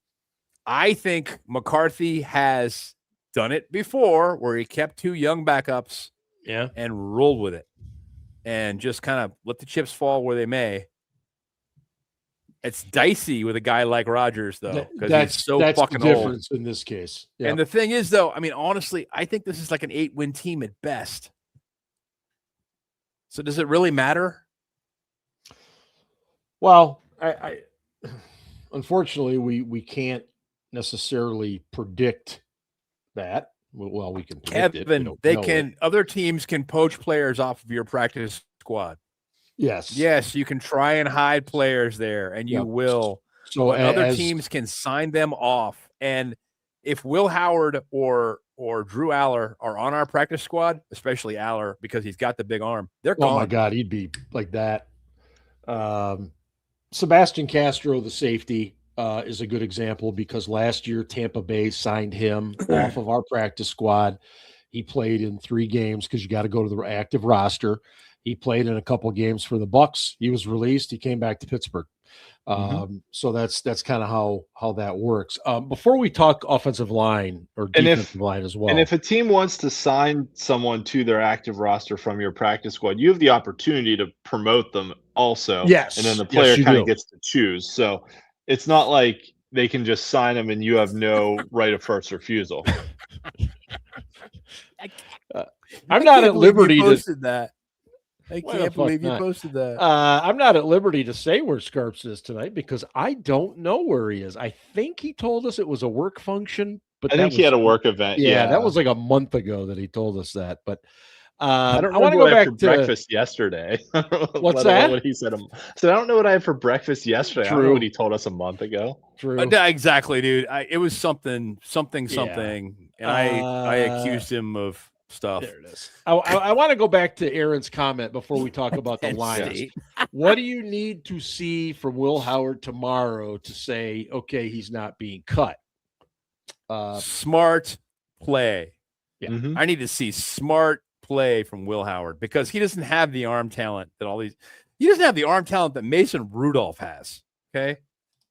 I think McCarthy has done it before where he kept 2 young backups and rolled with it and just kind of let the chips fall where they may. It's dicey with a guy like Rodgers, though, because he's so fucking
the
old.
difference in this case. Yep.
And the thing is, though, I mean, honestly, I think this is like an 8-win team at best. So does it really matter?
Well, I unfortunately we can't necessarily predict that. Well, we can predict
Kevin, other teams can poach players off of your practice squad. Yes, you can try and hide players there, and you will. So other teams can sign them off. And if Will Howard or Drew Aller are on our practice squad, especially Aller because he's got the big arm, they're gone.
Oh my God, he'd be like that. Sebastian Castro, the safety, is a good example because last year Tampa Bay signed him off of our practice squad. He played in 3 games because you got to go to the active roster. He played in a couple of games for the Bucks. He was released. He came back to Pittsburgh. So that's kind of how that works. Before we talk offensive line or defensive line as well.
And if a team wants to sign someone to their active roster from your practice squad, you have the opportunity to promote them also.
Yes.
And then the player kind of gets to choose. So it's not like they can just sign them and you have no right of first refusal.
I'm not at liberty to
that. I can't believe you posted that.
I'm not at liberty to say where Scarps is tonight because I don't know where he is. I think he told us it was a work function, but
I think he had a work event.
Yeah, that was like a month ago that he told us that. But
I want to go back to breakfast yesterday.
What's that?
What he said. So I don't know what I had for breakfast yesterday.
True.
I don't know what he told us a month ago.
True.
Exactly, dude. It was something, and I accused him of stuff.
There it is. I want to go back to Aaron's comment before we talk about the Lions. What do you need to see from Will Howard tomorrow to say, okay, he's not being cut?
Smart play.
Yeah.
I need to see smart play from Will Howard because he doesn't have the arm talent that he doesn't have the arm talent that Mason Rudolph has. Okay.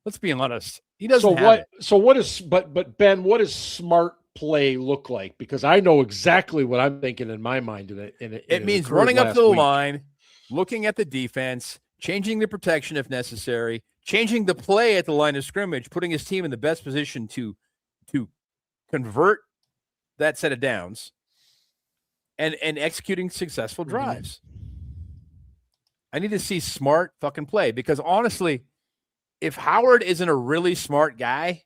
Let's be honest. He doesn't have it.
So what is, but Ben, what is smart play look like? Because I know exactly what I'm thinking in my mind.
It means running up to the line, looking at the defense, changing the protection if necessary, changing the play at the line of scrimmage, putting his team in the best position to convert that set of downs, and executing successful drives. I need to see smart fucking play, because honestly, if Howard isn't a really smart guy,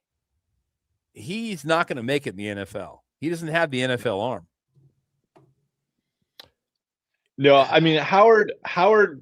he's not going to make it in the NFL. He doesn't have the NFL arm.
No, I mean, Howard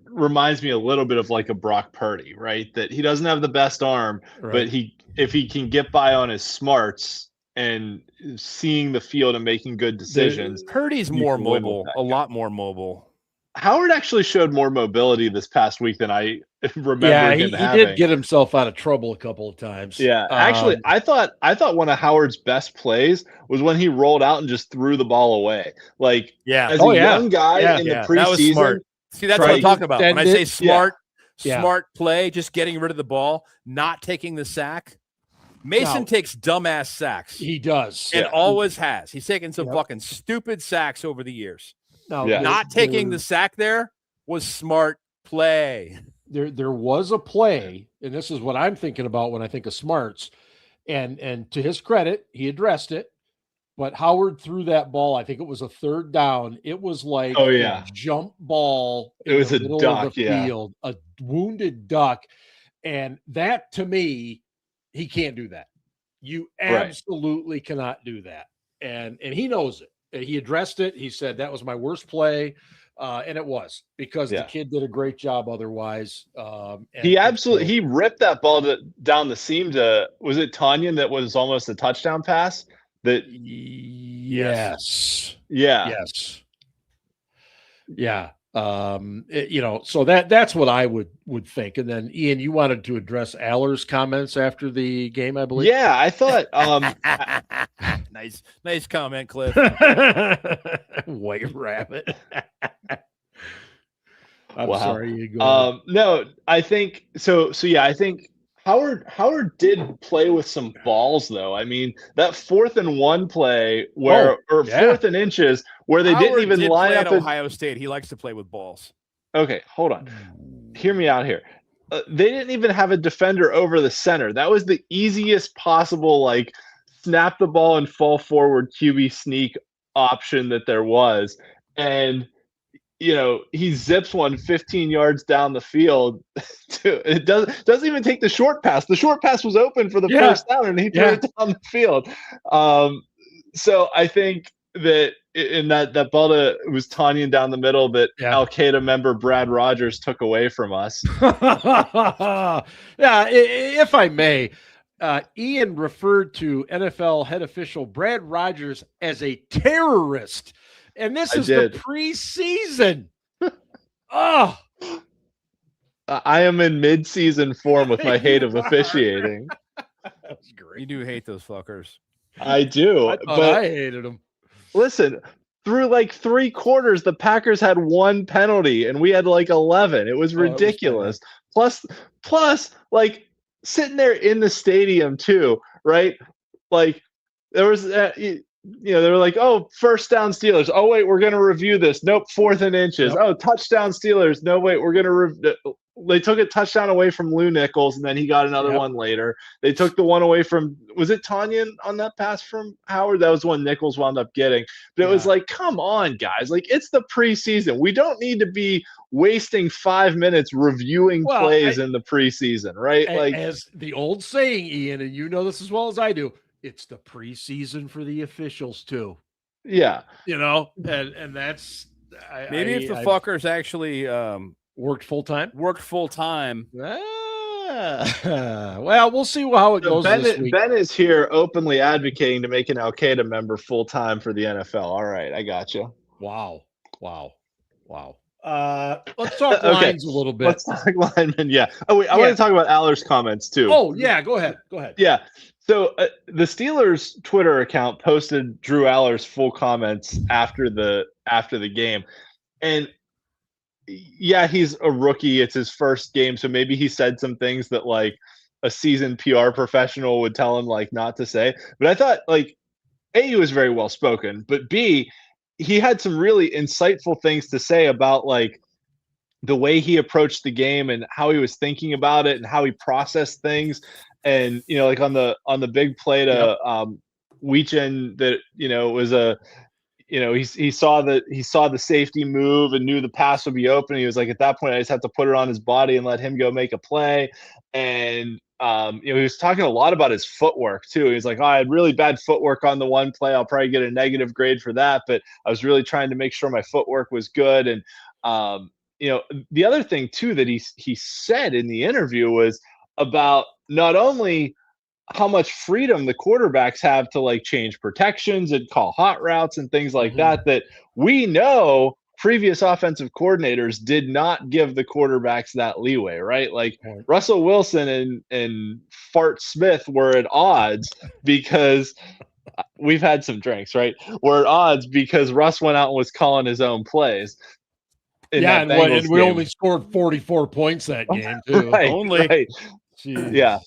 reminds me a little bit of like a Brock Purdy, right? That he doesn't have the best arm, but if he can get by on his smarts and seeing the field and making good decisions.
Purdy's more mobile, a lot more mobile.
Howard actually showed more mobility this past week than I remember him having.
He did get himself out of trouble a couple of times.
Yeah, actually, I thought one of Howard's best plays was when he rolled out and just threw the ball away. Like, as a young guy in the preseason.
That was smart. See, that's what I'm talking about. When I say smart play, just getting rid of the ball, not taking the sack. Mason takes dumbass sacks.
He does.
And always has. He's taken some fucking stupid sacks over the years.
No,
not taking the sack there was smart play.
There was a play, and this is what I'm thinking about when I think of smarts. And to his credit, he addressed it. But Howard threw that ball. I think it was a third down. It was like a jump ball.
It was a duck,
of the field, a wounded duck. And that, to me, he can't do that. You absolutely cannot do that. And he knows it. He addressed it. He said, that was my worst play. And it was, because the kid did a great job otherwise. He
ripped that ball down the seam to, was it Tanyan that was almost a touchdown pass?
Yes. So that's what I would think. And then Ian, you wanted to address Aller's comments after the game, I believe.
Yeah, I thought
nice comment, Cliff.
White rabbit. I'm
wow.
sorry, you go.
No, I think so. Yeah, I think Howard did play with some balls, though. I mean, that 4th and 1 play or 4th and inches where they
Howard
didn't even line up
at Ohio State. He likes to play with balls.
Okay, hold on. Hear me out here. They didn't even have a defender over the center. That was the easiest possible, like, snap the ball and fall forward QB sneak option that there was. And he zips one 15 yards down the field. It doesn't even take the short pass. The short pass was open for the first down, and he threw it down the field. So I think that in that ball it was Tanyan down the middle that Al-Qaeda member Brad Rogers took away from us.
If I may, Ian referred to NFL head official Brad Rogers as a terrorist. And this is the preseason.
I am in mid-season form with my hate of officiating.
That was great.
You do hate those fuckers.
I do.
I hated them.
Listen, through like 3 quarters, the Packers had 1 penalty, and we had like 11. It was ridiculous. Plus, like sitting there in the stadium too, right? Like there was. They were like, oh, first down Steelers. Oh, wait, we're going to review this. Nope, 4th and inches. Yep. Oh, touchdown Steelers. No, wait, we're going to they took a touchdown away from Lou Nichols, and then he got another one later. They took the one away from, was it Tanyan on that pass from Howard? That was one Nichols wound up getting. But it was like, come on, guys. Like, it's the preseason. We don't need to be wasting 5 minutes reviewing plays in the preseason, right? Like,
as the old saying, Ian, and you know this as well as I do, it's the preseason for the officials too.
Yeah.
And that's
maybe if the fuckers actually
worked full time.
Well,
we'll see how it goes this week.
Ben is here openly advocating to make an Al-Qaeda member full time for the NFL. All right, I got you.
Wow. Let's talk lines a little bit.
Let's talk linemen. Yeah. Oh wait, I want to talk about Aller's comments too.
Oh yeah, go ahead.
Yeah. So the Steelers Twitter account posted Drew Aller's full comments after the game, and he's a rookie. It's his first game, so maybe he said some things that like a seasoned PR professional would tell him like not to say. But I thought like A, he was very well spoken, but B, he had some really insightful things to say about like the way he approached the game and how he was thinking about it and how he processed things. And, you know, like on the big play to Weechen that, you know, was he saw the safety move and knew the pass would be open. He was like, at that point, I just have to put it on his body and let him go make a play. And, he was talking a lot about his footwork too. He was like, I had really bad footwork on the one play. I'll probably get a negative grade for that, but I was really trying to make sure my footwork was good. And, the other thing too that he said in the interview was about not only how much freedom the quarterbacks have to like change protections and call hot routes and things like that we know previous offensive coordinators did not give the quarterbacks that leeway, right? Like Russell Wilson and Fart Smith were at odds because we've had some drinks, right? We're at odds because Russ went out and was calling his own plays.
And we only scored 44 points that game too.
Right. Yeah.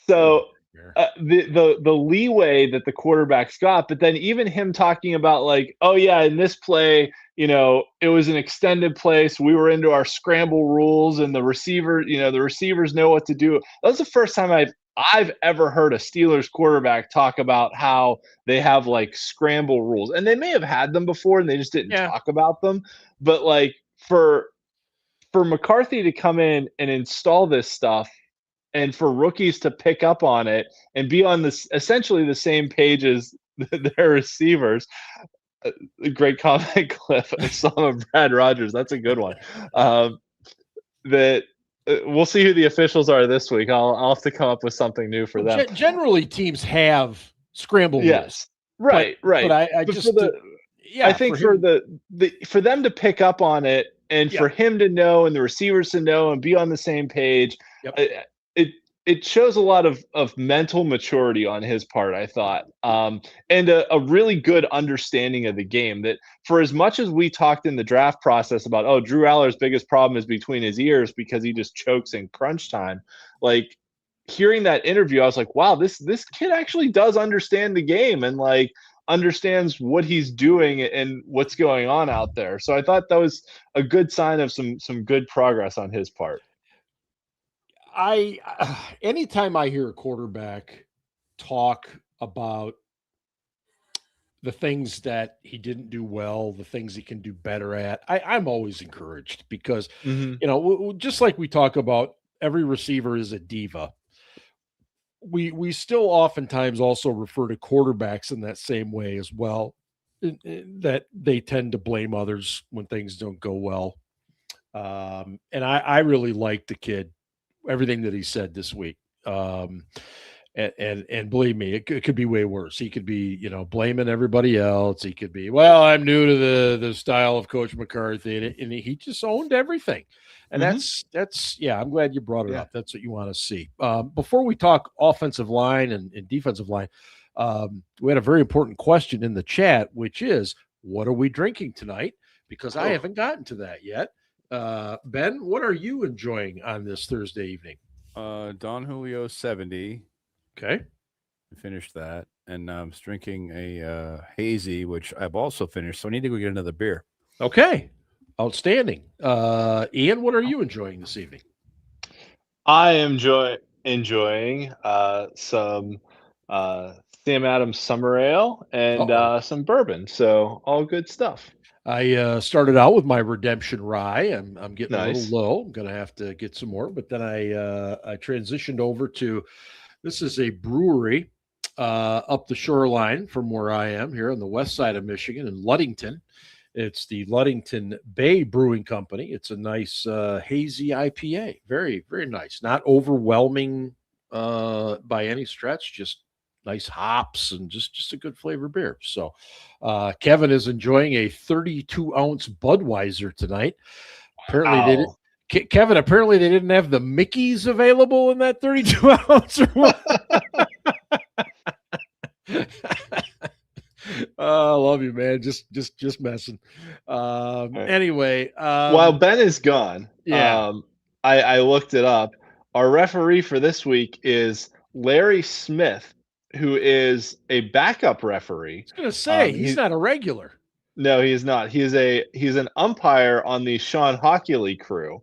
So the leeway that the quarterbacks got, but then even him talking about like, oh yeah, in this play, it was an extended play, so we were into our scramble rules, and the receivers know what to do. That was the first time I've ever heard a Steelers quarterback talk about how they have like scramble rules, and they may have had them before and they just didn't talk about them. But like for McCarthy to come in and install this stuff, and for rookies to pick up on it and be on this essentially the same page as their receivers. A great comment clip I saw of Brad Rogers. That's a good one. That we'll see who the officials are this week. I'll have to come up with something new for them.
Generally, teams have scramble.
Yes, right.
But I think
for them to pick up on it and for him to know and the receivers to know and be on the same page. It shows a lot of mental maturity on his part, I thought, and a really good understanding of the game. That for as much as we talked in the draft process about, Drew Aller's biggest problem is between his ears because he just chokes in crunch time, like hearing that interview, I was like, wow, this kid actually does understand the game and like understands what he's doing and what's going on out there. So I thought that was a good sign of some good progress on his part.
Anytime I hear a quarterback talk about the things that he didn't do well, the things he can do better at, I'm always encouraged because, just like we talk about every receiver is a diva. We still oftentimes also refer to quarterbacks in that same way as well, that they tend to blame others when things don't go well. And I really like the kid. Everything that he said this week. And believe me, it could be way worse. He could be, blaming everybody else. He could be, well, I'm new to the style of Coach McCarthy. And he just owned everything. And that's I'm glad you brought it up. That's what you want to see. Before we talk offensive line and defensive line, we had a very important question in the chat, which is, what are we drinking tonight? Because I haven't gotten to that yet. Ben, what are you enjoying on this Thursday evening?
Don Julio 70.
Okay.
I finished that. And I'm drinking a hazy, which I've also finished. So I need to go get another beer.
Okay. Outstanding. Ian, what are you enjoying this evening?
I am enjoying some Sam Adams Summer Ale and some bourbon. So all good stuff.
I started out with my Redemption Rye. I'm getting
nice.
A little low. I'm going to have to get some more. But then I transitioned over to, this is a brewery up the shoreline from where I am here on the west side of Michigan in Ludington. It's the Ludington Bay Brewing Company. It's a nice hazy IPA. Very, very nice. Not overwhelming by any stretch, just nice hops and just a good flavor beer. So Kevin is enjoying a 32-ounce Budweiser tonight. Apparently Kevin, apparently they didn't have the Mickeys available in that 32-ounce or what? I love you, man. Just messing. Anyway,
while Ben is gone, I looked it up. Our referee for this week is Larry Smith who is a backup referee.
I was going to say, he's not a regular.
No, he's not. He's an umpire on the Sean Hockley crew.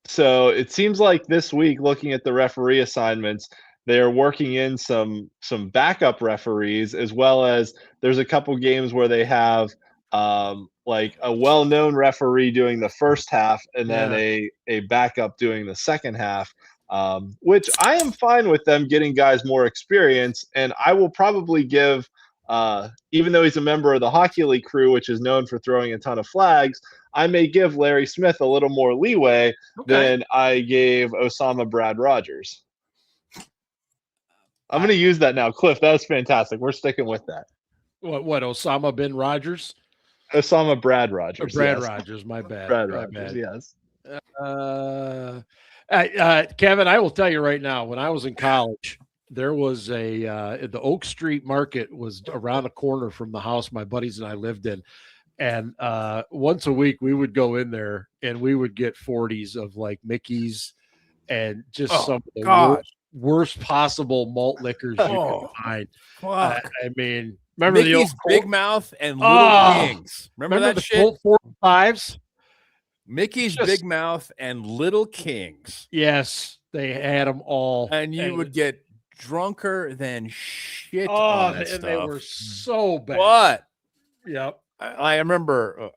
So it seems like this week, looking at the referee assignments, they are working in some backup referees, as well as there's a couple games where they have like a well-known referee doing the first half and then a backup doing the second half, which I am fine with them getting guys more experience. And I will probably give, even though he's a member of the Hockley crew, which is known for throwing a ton of flags, I may give Larry Smith a little more leeway than I gave Osama Brad Rogers. I'm going to use that now. Cliff, that was fantastic. We're sticking with that.
What Osama bin Rogers?
Osama Brad Rogers.
Rogers, my bad.
Brad Rogers, yes.
Kevin, I will tell you right now, when I was in college, there was the Oak Street Market was around the corner from the house my buddies and I lived in. And once a week we would go in there and we would get 40s of like Mickey's and just some of the worst possible malt liquors you can find. I mean, remember
Mickey's Big Mouth and Little Kings. Remember that
the
shit?
4-5s?
Mickey's Big Mouth and Little Kings.
Yes, they had them all.
And you would get drunker than shit.
And they were so bad.
What?
Yep.
I remember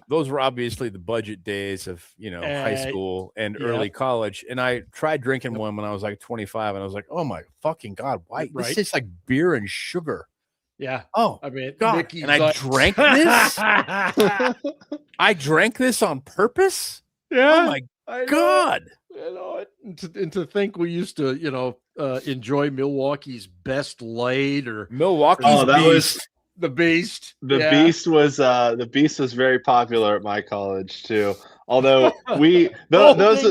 those were obviously the budget days of, high school and early college. And I tried drinking one when I was like 25 and I was like, oh my fucking God, why? This tastes like beer and sugar.
Yeah.
Oh,
I mean,
God. And I drank this. I drank this on purpose.
Yeah.
Oh my God.
And to think we used to, enjoy Milwaukee's Best Light or
Milwaukee's Beast.
The Beast.
The Beast was very popular at my college too. Although those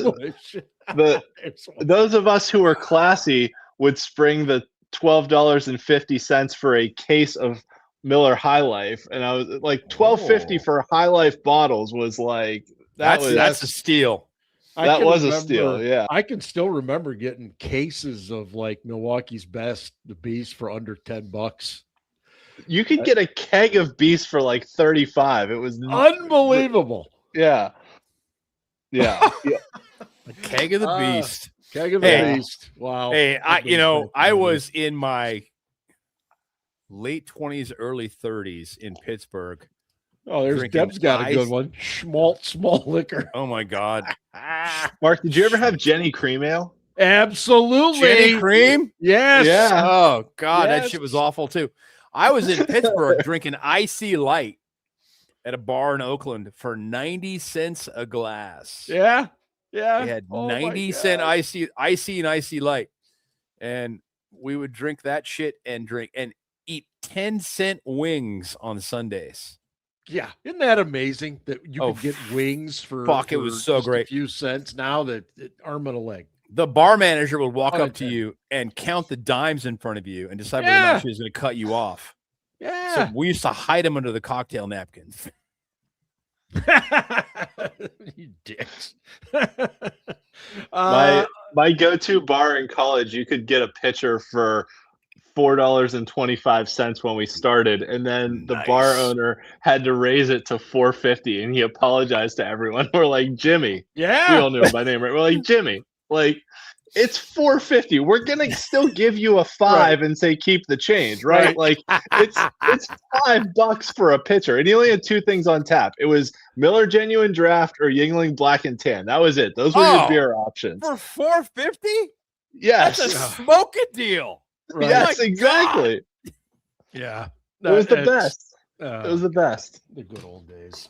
of us who were classy would spring the $12.50 for a case of Miller High Life, and I was like $12.50 for High Life bottles was like
that's a steal.
That was a steal. Yeah,
I can still remember getting cases of like Milwaukee's Best, the Beast, for under $10.
You could get a keg of Beast for like $35. It was
unbelievable.
Yeah.
A keg of the Beast.
Keg of the Beast. Wow.
Hey, I was in my late 20s, early 30s in Pittsburgh.
Oh, there's Deb's got a good one. Small liquor.
Oh my God.
Mark, did you ever have Jenny Cream Ale?
Absolutely.
Jenny Cream?
Yes.
Yeah.
Oh God, that shit was awful too. I was in Pittsburgh drinking Icy Light at a bar in Oakland for 90 cents a glass.
Yeah. Yeah.
They had 90-cent Icy and Icy Light. And we would drink that shit and eat 10-cent wings on Sundays.
Yeah. Isn't that amazing that you could get wings for
it was so great.
A few cents now that arm and a leg.
The bar manager would walk up to you and count the dimes in front of you and decide whether or not she was going to cut you off.
Yeah.
So we used to hide them under the cocktail napkins.
You dicks. My go-to bar in college, you could get a pitcher for $4.25 when we started, and then the bar owner had to raise it to $4.50, and he apologized to everyone. We're like, Jimmy.
Yeah.
We all knew him by name, right? We're like, Jimmy, like, it's $4.50. We're gonna still give you a $5 and say keep the change, right? Like it's $5 for a pitcher, and he only had two things on tap. It was Miller Genuine Draft or Yuengling Black and Tan. That was it. Those were your beer options
for $4.50.
Yes,
that's a smoke a deal.
Right. Yes, exactly.
God. Yeah,
it was the best. It was the best.
The good old days.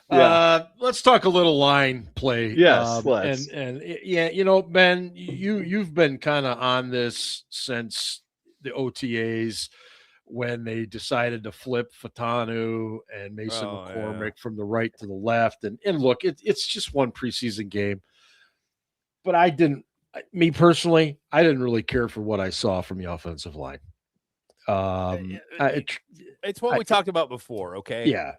Yeah.
Let's talk a little line play.
Yes, let's.
And Ben, you've been kind of on this since the OTAs when they decided to flip Fatanu and Mason McCormick from the right to the left. And look, it's just one preseason game. But me personally, I didn't really care for what I saw from the offensive line.
It's what we talked about before, okay?
Yeah.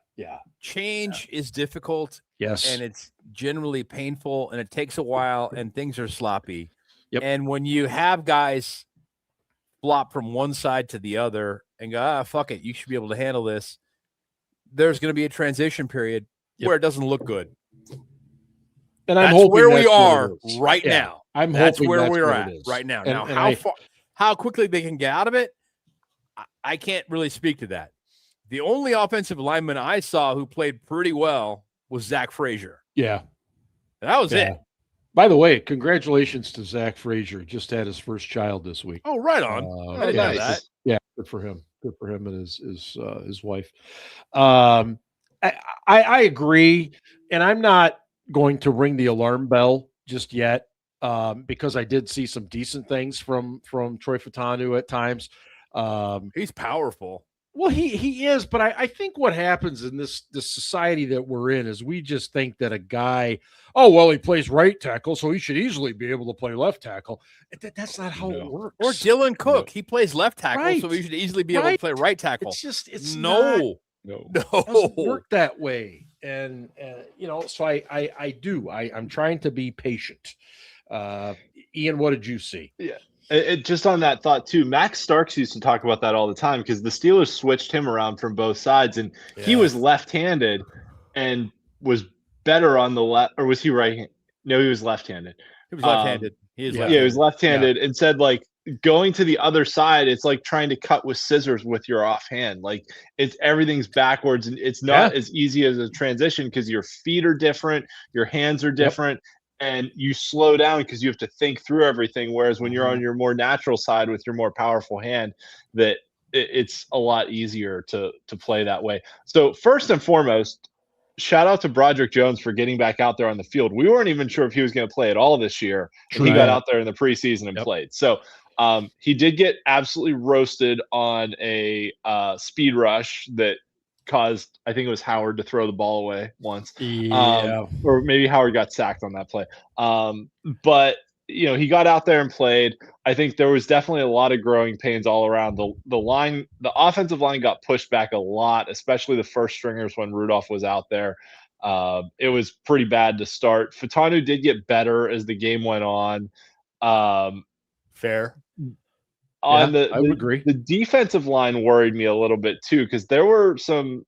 Change is difficult.
Yes.
And it's generally painful, and it takes a while, and things are sloppy.
Yep.
And when you have guys flop from one side to the other and go, fuck it, you should be able to handle this. There's going to be a transition period where it doesn't look good.
And I'm
that's
hoping
where we
that's
are
what it is.
right
Yeah,
now.
I'm
that's
hoping
where
that's
we're
what
at
it is.
right now.
And,
Now, how quickly they can get out of it, I can't really speak to that. The only offensive lineman I saw who played pretty well was Zach Frazier.
Yeah.
And that was it.
By the way, congratulations to Zach Frazier. Just had his first child this week.
Oh, right on. I didn't know that.
Yeah, good for him. Good for him and his wife. I agree, and I'm not going to ring the alarm bell just yet because I did see some decent things from Troy Fautanu at times.
He's powerful.
Well, he is, but I think what happens in this society that we're in is we just think that a guy, he plays right tackle, so he should easily be able to play left tackle. That's not how it works.
Or Dylan Cook, he plays left tackle, so he should easily be able to play right tackle.
It's
no,
it doesn't work that way. And so I'm trying to be patient. Ian, what did you see?
Yeah. It just on that thought too. Max Starks used to talk about that all the time because the Steelers switched him around from both sides, and he was left-handed and was better on the left, or was he right? No, he was left-handed.
He was left-handed. He
was left-handed, and said like going to the other side, it's like trying to cut with scissors with your offhand. Like everything's backwards, and it's not as easy as a transition because your feet are different, your hands are different. And you slow down because you have to think through everything. Whereas when you're on your more natural side with your more powerful hand, that it's a lot easier to play that way. So first and foremost, shout out to Broderick Jones for getting back out there on the field. We weren't even sure if he was going to play at all this year. He got out there in the preseason and played. So he did get absolutely roasted on a speed rush that caused, I think it was Howard to throw the ball away once. Or maybe Howard got sacked on that play. But he got out there and played. I think there was definitely a lot of growing pains all around. The line, the offensive line got pushed back a lot, especially the first stringers when Rudolph was out there. It was pretty bad to start. Fautanu did get better as the game went on.
Fair.
I would agree.
The defensive line worried me a little bit too, because there were some,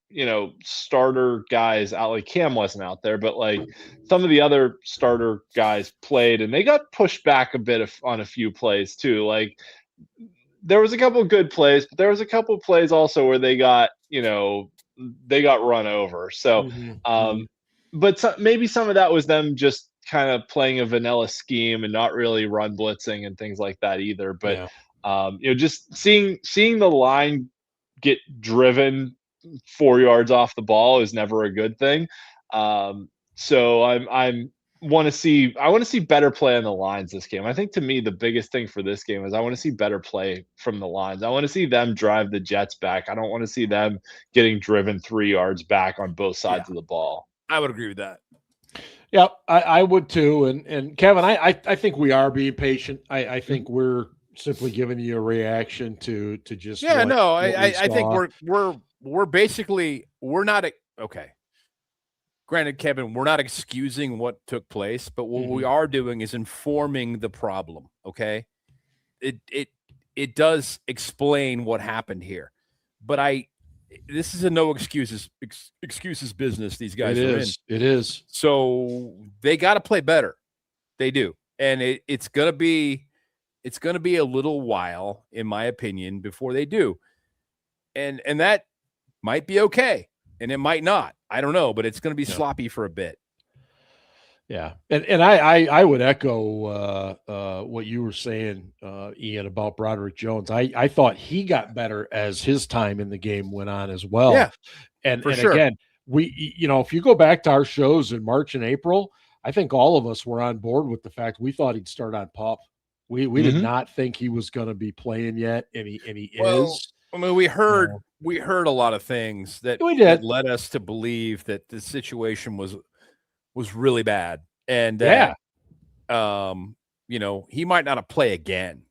starter guys out. Like Cam wasn't out there, but like some of the other starter guys played, and they got pushed back a bit on a few plays too. Like there was a couple of good plays, but there was a couple of plays also where they got, they got run over. So, but maybe some of that was them just kind of playing a vanilla scheme and not really run blitzing and things like that either. But just seeing the line get driven 4 yards off the ball is never a good thing. So I want to see better play on the lines this game. I think to me the biggest thing for this game is I want to see better play from the lines. I want to see them drive the Jets back. I don't want to see them getting driven 3 yards back on both sides of the ball.
I would agree with that.
Yeah, I would too. And Kevin, I think we are being patient. I think we're simply giving you a reaction to just
I think we're basically we're not okay. Granted, Kevin, we're not excusing what took place, but what we are doing is informing the problem. Okay, it does explain what happened here, but this is a no excuses business. These guys are in.
It is.
So they got to play better. They do, and it's gonna be a little while, in my opinion, before they do. And that might be okay. And it might not. I don't know, but it's going to be sloppy for a bit.
Yeah. And I would echo what you were saying, Ian, about Broderick Jones. I thought he got better as his time in the game went on as well.
Yeah,
and again, we, if you go back to our shows in March and April, I think all of us were on board with the fact we thought he'd start on PUP. We did not think he was going to be playing yet, and he is.
I mean, we heard a lot of things that led us to believe that the situation was really bad, and he might not play again.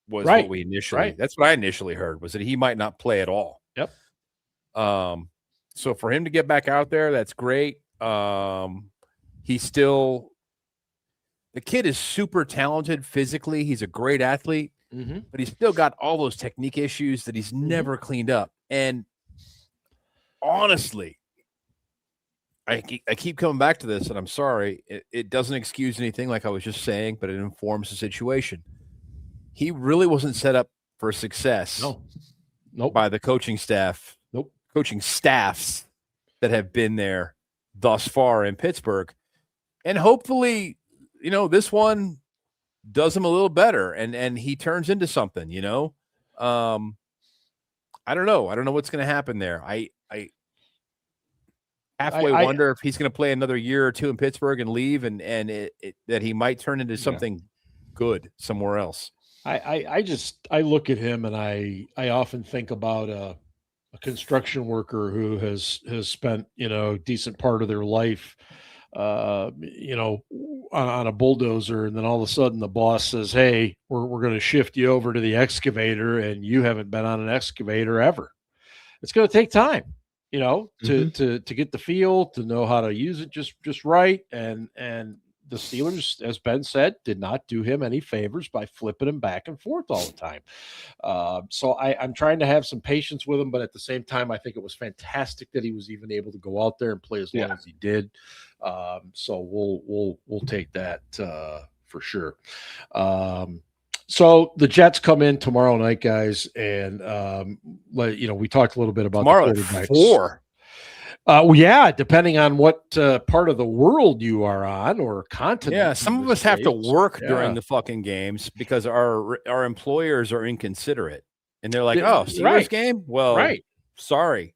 Was what we initially. That's what I initially heard, was that he might not play at all.
Yep.
So for him to get back out there, that's great. The kid is super talented physically. He's a great athlete. but he's still got all those technique issues that he's never cleaned up. And honestly, I keep coming back to this, and I'm sorry. It doesn't excuse anything, like I was just saying, but it informs the situation. He really wasn't set up for success by the coaching staff, coaching staffs that have been there thus far in Pittsburgh. And hopefully, this one does him a little better and he turns into something, I don't know. I don't know what's going to happen there. I wonder if he's going to play another year or two in Pittsburgh and leave and that he might turn into something good somewhere else.
I look at him and I often think about a construction worker who has spent, a decent part of their life, on a bulldozer. And then all of a sudden the boss says, hey, we're going to shift you over to the excavator, and you haven't been on an excavator ever. It's going to take time, to get the feel, to know how to use it just right. And the Steelers, as Ben said, did not do him any favors by flipping him back and forth all the time. So I'm trying to have some patience with him, but at the same time, I think it was fantastic that he was even able to go out there and play as long as he did. So we'll take that for sure. So the Jets come in tomorrow night, guys, and we talked a little bit about
tomorrow
the
at 4.
Depending on what part of the world you are on or continent.
Yeah, some of us have to work during the fucking games because our employers are inconsiderate, and they're like, "Oh, Steelers game? Well, sorry,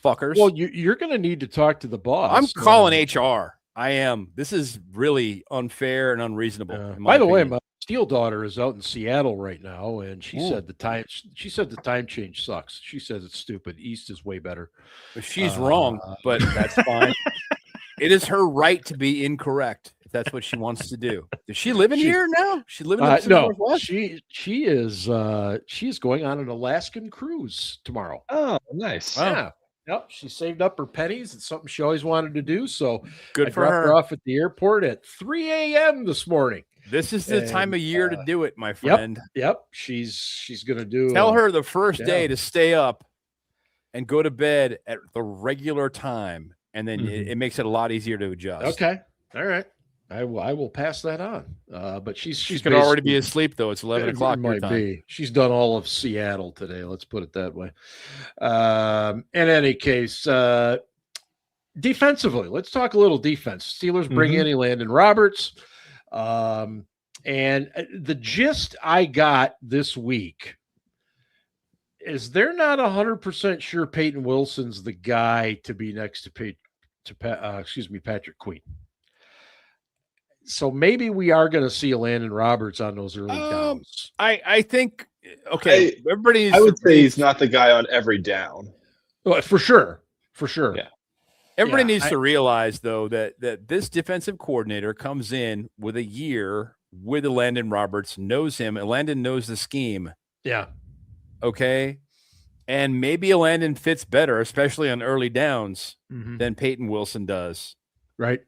fuckers."
Well, you're going to need to talk to the boss.
I'm calling HR. I am. This is really unfair and unreasonable.
By the way, my Steel daughter is out in Seattle right now, and she said the time change sucks. She says it's stupid. East is way better.
She's wrong, but that's fine. It is her right to be incorrect if that's what she wants to do. Does she live in here now? She live in the Northwest?
She is going on an Alaskan cruise tomorrow.
Oh, nice.
Wow. Yeah. Yep, she saved up her pennies. It's something she always wanted to do. So
good for her.
Her off at the airport at 3 a.m. this morning.
This is the time of year to do it, my friend.
Yep. She's going to do.
Tell her the first day to stay up and go to bed at the regular time, and then it makes it a lot easier to adjust.
Okay. All right. I will pass that on. But she's
going to already be asleep though. It's 11 o'clock.
Might be. She's done all of Seattle today. Let's put it that way. In any case, defensively, let's talk a little defense. Steelers bring in Landon Roberts. And the gist I got this week is they're not 100% sure Peyton Wilson's the guy to be next to Patrick Queen. So maybe we are going to see a Landon Roberts on those early downs.
I think, everybody.
I would say he's not the guy on every down.
Well, for sure.
Yeah.
Everybody needs to realize, though, that this defensive coordinator comes in with a year with Landon Roberts, knows him, and Landon knows the scheme.
Yeah.
Okay. And maybe Landon fits better, especially on early downs, than Peyton Wilson does.
Right.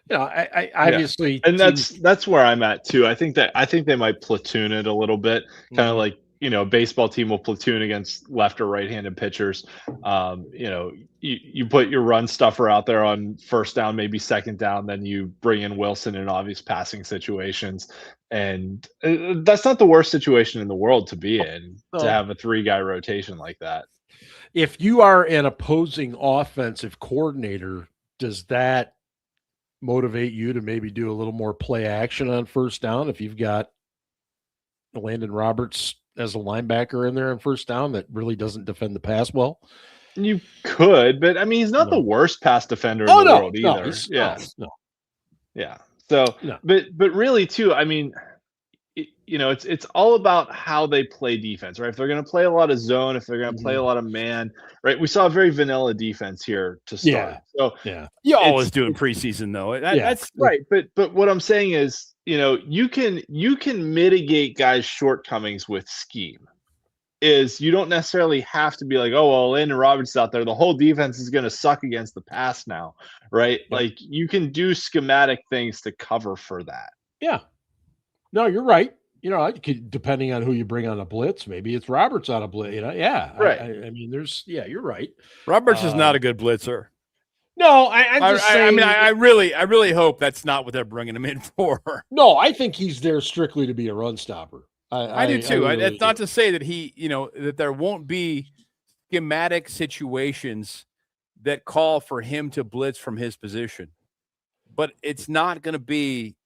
I obviously,
and that's where I'm at too. I think they might platoon it a little bit, kind of like a baseball team will platoon against left or right-handed pitchers. You put your run stuffer out there on first down, maybe second down, then you bring in Wilson in obvious passing situations, and that's not the worst situation in the world to be in, to have a 3-guy rotation like that.
If you are an opposing offensive coordinator, does that motivate you to maybe do a little more play action on first down if you've got Landon Roberts as a linebacker in there on first down that really doesn't defend the pass well?
You could, but I mean, he's not the worst pass defender in the world either. Yeah. So, but really too, I mean, it's all about how they play defense, right? If they're going to play a lot of zone, if they're going to play a lot of man, right? We saw a very vanilla defense here to start.
You always do in preseason though. That's
right. But what I'm saying is, you can mitigate guys' shortcomings with scheme. Is you don't necessarily have to be like, oh, well, Landon Roberts is out there, the whole defense is going to suck against the pass now, right? Like you can do schematic things to cover for that.
Yeah. No, you're right. Depending on who you bring on a blitz, maybe it's Roberts on a blitz. Yeah,
Right.
I mean, you're right.
Roberts is not a good blitzer.
No, I'm just saying.
I really hope that's not what they're bringing him in for.
No, I think he's there strictly to be a run stopper.
I do too.
Really
It's not to say that that there won't be schematic situations that call for him to blitz from his position, but it's not going to be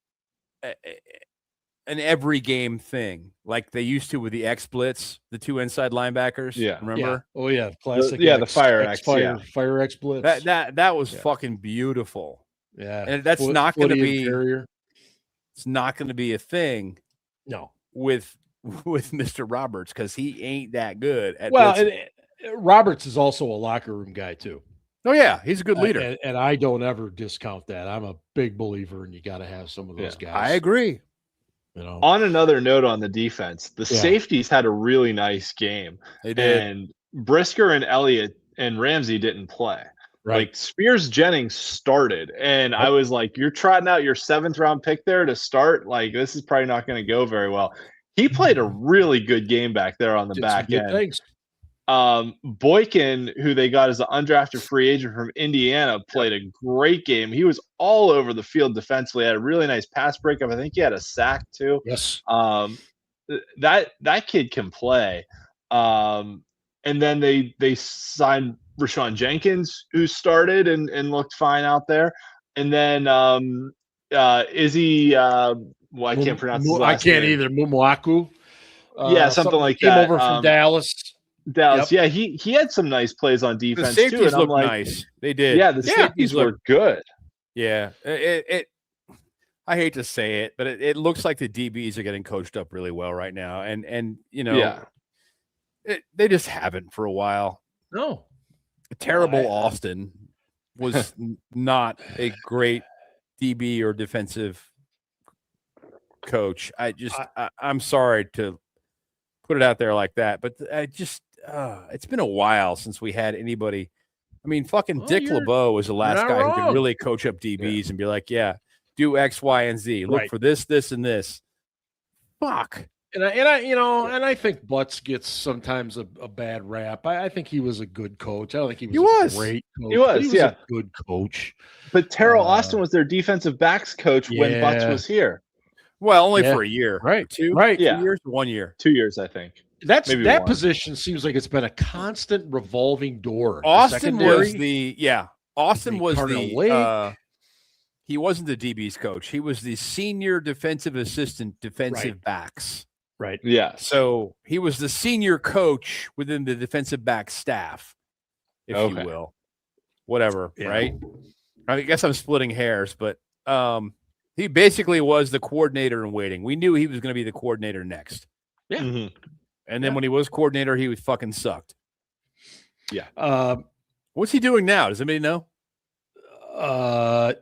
an every game thing like they used to with the X blitz, the 2 inside linebackers.
Yeah.
Remember?
Yeah. Oh yeah, classic.
The Fire X.
Fire X blitz.
That was fucking beautiful.
Yeah,
and that's not going to be.
Carrier.
It's not going to be a thing.
No,
with Mr. Roberts because he ain't that good at
Roberts is also a locker room guy too.
Oh yeah, he's a good leader,
and I don't ever discount that. I'm a big believer, and you got to have some of those guys.
I agree.
On another note on the defense, the safeties had a really nice game.
They did,
and Brisker and Elliott and Ramsey didn't play.
Right.
Like Spears Jennings started, and I was like, "You're trotting out your 7th round pick there to start. Like this is probably not going to go very well." He played a really good game back there on the back end.
Thanks.
Boykin, who they got as an undrafted free agent from Indiana, played a great game. He was all over the field defensively. Had a really nice pass breakup. I think he had a sack too.
Yes.
That kid can play. And then they signed Rashawn Jenkins, who started and looked fine out there. And then Izzy, I can't pronounce his last name.
I can't either. Mumuaku.
Something like
came
that.
Came over from Dallas.
Yep. Yeah, he had some nice plays on defense
the safeties
too. And
looked nice. They did.
Yeah, the safeties were good.
Yeah, I hate to say it, but it looks like the DBs are getting coached up really well right now, and they just haven't for a while.
No,
terrible Austin was not a great DB or defensive coach. I'm sorry to put it out there like that, but it's been a while since we had anybody. I mean, fucking Dick LeBeau was the last guy who could really coach up DBs and be like, do X, Y, and Z. Look for this, this, and this. Fuck.
And I think Butts gets sometimes a bad rap. I think he was a good coach. I don't think he was a great coach.
He was
a good coach.
But Terrell Austin was their defensive backs coach when Butts was here.
Well, only for a year.
Right.
2 years, 1 year.
2 years, I think.
That position seems like it's been a constant revolving door.
Austin was he wasn't the DB's coach. He was the senior defensive assistant defensive backs.
Right.
Yeah.
So he was the senior coach within the defensive back staff, if you will. Whatever, right? I guess I'm splitting hairs, but he basically was the coordinator in waiting. We knew he was going to be the coordinator next.
Yeah.
Mm-hmm.
And then when he was coordinator, he was fucking sucked.
Yeah.
What's he doing now? Does anybody know?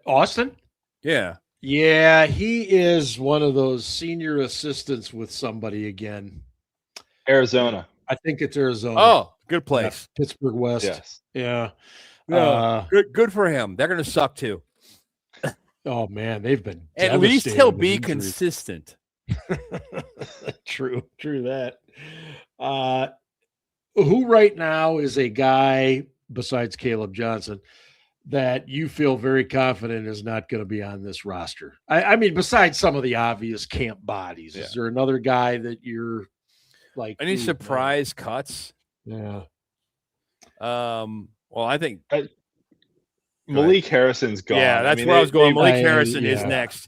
Austin?
Yeah.
Yeah, he is one of those senior assistants with somebody again.
Arizona.
I think it's Arizona.
Oh, good place.
Yeah, Pittsburgh West.
Yes.
Yeah.
Good for him. They're going to suck too.
Oh man, they've been
at least he'll be consistent.
True that. Who right now is a guy besides Caleb Johnson that you feel very confident is not going to be on this roster? I mean, besides some of the obvious camp bodies, is there another guy that you're like
any surprise cuts?
Yeah.
Well, I think
Malik Harrison's gone.
Yeah, that's where I was going. Malik Harrison is next.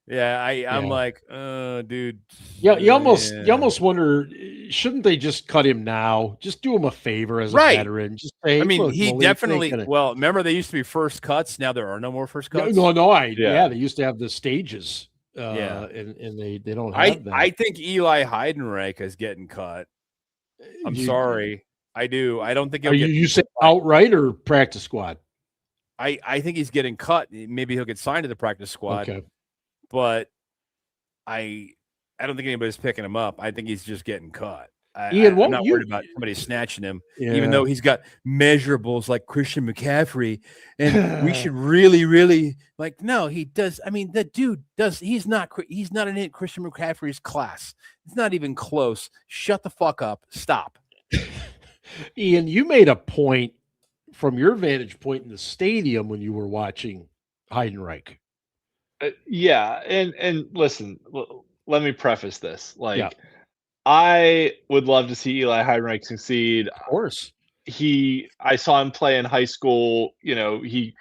Yeah, I'm like, dude.
Yeah, you almost wonder, shouldn't they just cut him now? Just do him a favor as a veteran. Just say,
I mean,
look,
he
Malik,
definitely. Well, remember they used to be first cuts. Now there are no more first cuts.
No. They used to have the stages. And they don't have that.
I think Eli Heidenreich is getting cut. I'm sorry, I do. I don't think
you say outright or practice squad.
I think he's getting cut. Maybe he'll get signed to the practice squad.
Okay.
But I don't think anybody's picking him up. I think he's just getting cut.
Ian,
I'm not worried about somebody snatching him, even though he's got measurables like Christian McCaffrey, and we should really like. No, he does. I mean, that dude does. He's not in Christian McCaffrey's class. It's not even close. Shut the fuck up. Stop.
Ian, you made a point from your vantage point in the stadium when you were watching Heidenreich.
Yeah, and listen, let me preface this. Like, I would love to see Eli Heidenreich succeed.
Of course.
I saw him play in high school. You know, he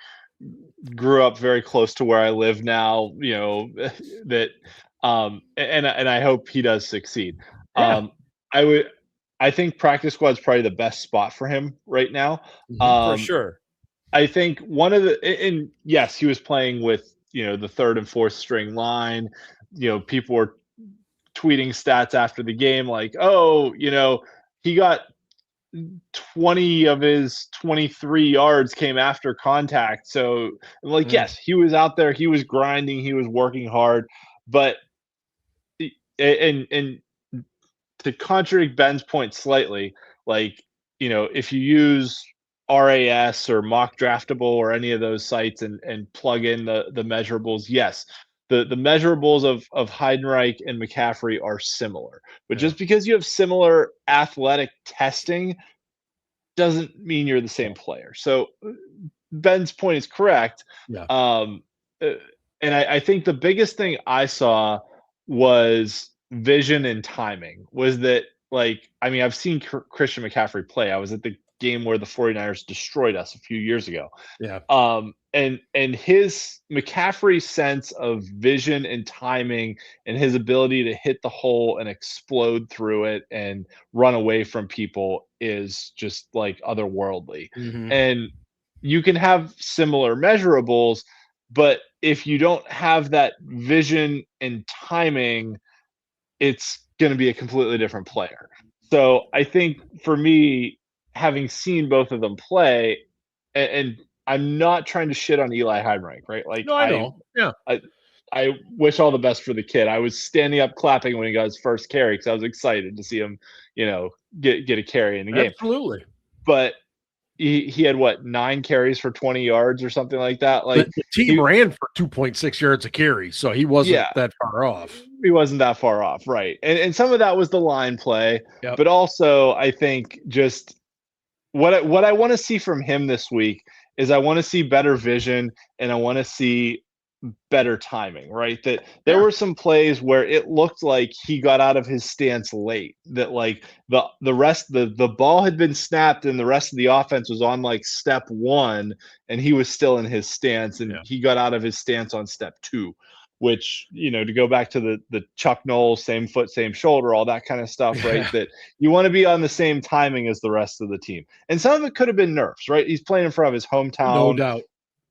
grew up very close to where I live now. You know, that and I hope he does succeed.
Yeah.
I think practice squad's probably the best spot for him right now.
For sure.
I think and yes, he was playing with, you know, the third and fourth string line. You know, people were tweeting stats after the game like, oh, you know, he got 20 of his 23 yards came after contact. So, like, yes, he was out there, he was grinding, he was working hard, but and to contradict Ben's point slightly, like, you know, if you use RAS or Mock Draftable or any of those sites and plug in the measurables, yes, the measurables of Heidenreich and McCaffrey are similar. But just because you have similar athletic testing doesn't mean you're the same player. So Ben's point is correct.
Yeah.
And I think the biggest thing I saw was vision and timing. Was that, like, I mean, I've seen Christian McCaffrey play. I was at the game where the 49ers destroyed us a few years ago.
Yeah.
And his McCaffrey's sense of vision and timing and his ability to hit the hole and explode through it and run away from people is just like otherworldly.
Mm-hmm.
And you can have similar measurables, but if you don't have that vision and timing, it's going to be a completely different player. So I think for me, having seen both of them play, and I'm not trying to shit on Eli Heidenreich, right? Like,
no, I know. Yeah.
I wish all the best for the kid. I was standing up clapping when he got his first carry because I was excited to see him, you know, get a carry in the game.
Absolutely.
But he had, what, 9 carries for 20 yards or something like that. Like,
the team ran for 2.6 yards a carry, so he wasn't that far off.
He wasn't that far off, right? And some of that was the line play, but also I think just what I want to see from him this week is I want to see better vision and I want to see better timing, right? That there were some plays where it looked like he got out of his stance late, that like the rest, the ball had been snapped and the rest of the offense was on like step 1 and he was still in his stance and he got out of his stance on step 2, which, you know, to go back to the Chuck Noll, same foot, same shoulder, all that kind of stuff, right? That you want to be on the same timing as the rest of the team. And some of it could have been nerves, right? He's playing in front of his hometown.
No doubt.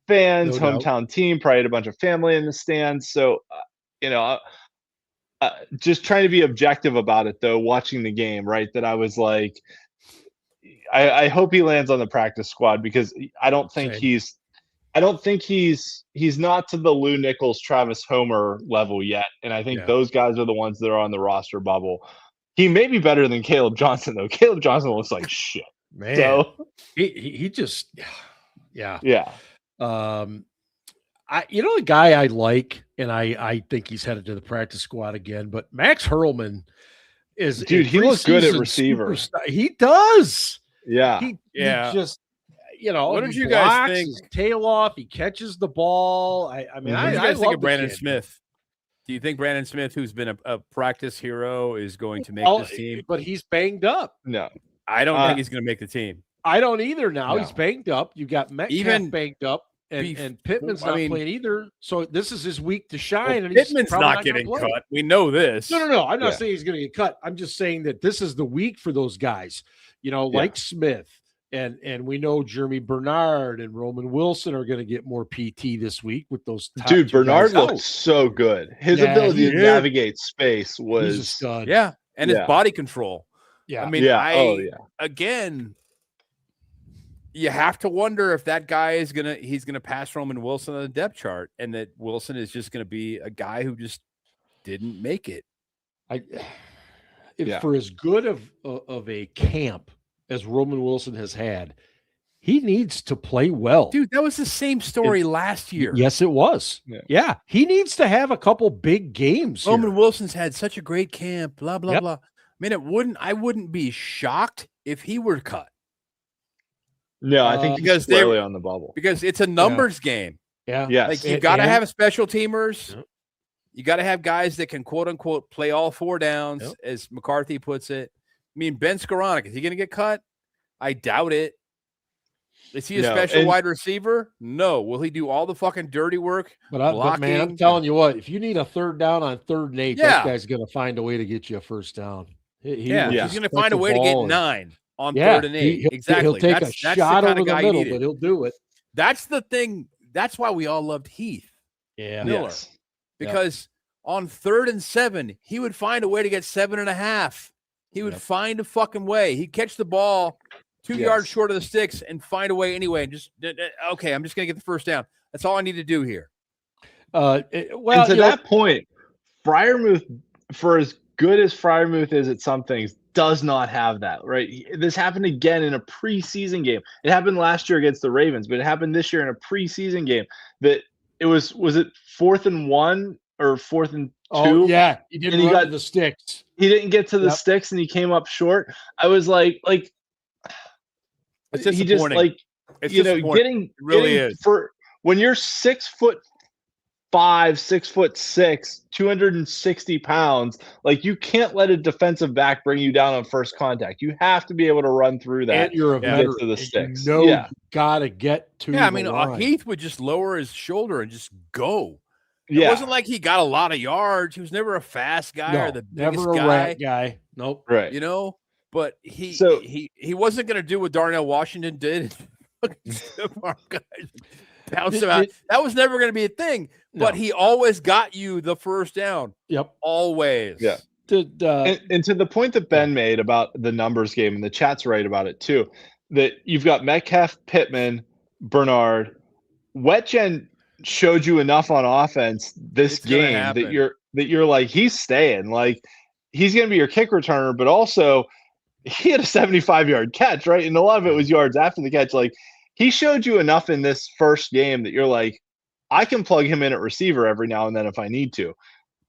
Fans, hometown team, probably had a bunch of family in the stands. So, you know, just trying to be objective about it, though, watching the game, right? That I was like, I hope he lands on the practice squad because I don't think he's not to the Lou Nichols, Travis Homer level yet. And I think those guys are the ones that are on the roster bubble. He may be better than Caleb Johnson, though. Caleb Johnson looks like shit.
Man,
so
he just,
yeah.
The guy I like, and I think he's headed to the practice squad again, but Max Hurlman is,
dude, he looks good at receiver.
He does.
Yeah.
He just, you know,
what did you
blocks,
guys think?
his tail off, he catches the ball. I mean,
what do you
I
guys think of
love
Brandon Smith? Do you think Brandon Smith, who's been a practice hero, is going to make this team?
But he's banged up.
No,
I don't think he's going to make the team.
I don't either now.
No.
He's banged up. You got Metcalf banged up, and Pittman's not playing either. So this is his week to shine. And
Pittman's not getting cut. We know this.
No. I'm not saying he's going to get cut. I'm just saying that this is the week for those guys, you know, like Smith. And we know Jeremy Bernard and Roman Wilson are going to get more PT this week with those.
Dude, Bernard looked so good. His ability to navigate space was
He's a stud.
Yeah, and his body control.
Yeah,
I mean, again, you have to wonder if that guy is he's gonna pass Roman Wilson on the depth chart, and that Wilson is just gonna be a guy who just didn't make it.
for as good of a camp as Roman Wilson has had, he needs to play well.
Dude, that was the same story last year.
Yes, it was. Yeah. He needs to have a couple big games.
Roman Wilson's had such a great camp, blah, blah, blah. I mean, I wouldn't be shocked if he were cut.
No, I think he's squarely on the bubble.
Because it's a numbers game.
Yeah.
Yes.
Like you got to have special teamers. Yep. You got to have guys that can, quote unquote, play all four downs, as McCarthy puts it. I mean, Ben Skoranek, is he going to get cut? I doubt it. Is he a special wide receiver? No. Will he do all the fucking dirty work?
But man, I'm telling you what, if you need a third down on 3rd and 8, that guy's going to find a way to get you a first down.
He's going to find a way to get 9 on 3rd and 8. Exactly.
He'll take a shot over the middle, but he'll do it.
That's the thing. That's why we all loved Heath Miller. Because on 3rd and 7, he would find a way to get 7.5. He would find a fucking way. He'd catch the ball 2 yards short of the sticks and find a way anyway. And just, okay, I'm just going to get the first down. That's all I need to do here.
And to that point, Freiermuth, for as good as Freiermuth is at some things, does not have that, right? This happened again in a preseason game. It happened last year against the Ravens, but it happened this year in a preseason game that it was it 4th and 1 or 4th and 2?
Oh, yeah. He didn't run to the sticks.
He didn't get to the sticks and he came up short. I was like
it's disappointing.
He just
it's
getting
is
for when you're 6'5", 6'6", 260 pounds, you can't let a defensive back bring you down on first contact. You have to be able to run through that.
And you're a veteran.
To the sticks.
You gotta get to.
Yeah, I mean, Heath would just lower his shoulder and just go. It
Yeah,
wasn't like he got a lot of yards. He was never a fast guy or the biggest
never a
guy.
rat guy. Nope.
right.
But he wasn't going to do what Darnell Washington did. Bounce him out. That was never going to be a thing. But he always got you the first down.
Yep.
Always.
Yeah. And to the point that Ben made about the numbers game, and the chat's right about it too, that you've got Metcalf, Pittman, Bernard, Wetjen showed you enough on offense this game that you're like, he's staying. He's going to be your kick returner, but also he had a 75-yard catch, right? And a lot of it was yards after the catch. He showed you enough in this first game that you're like, I can plug him in at receiver every now and then if I need to.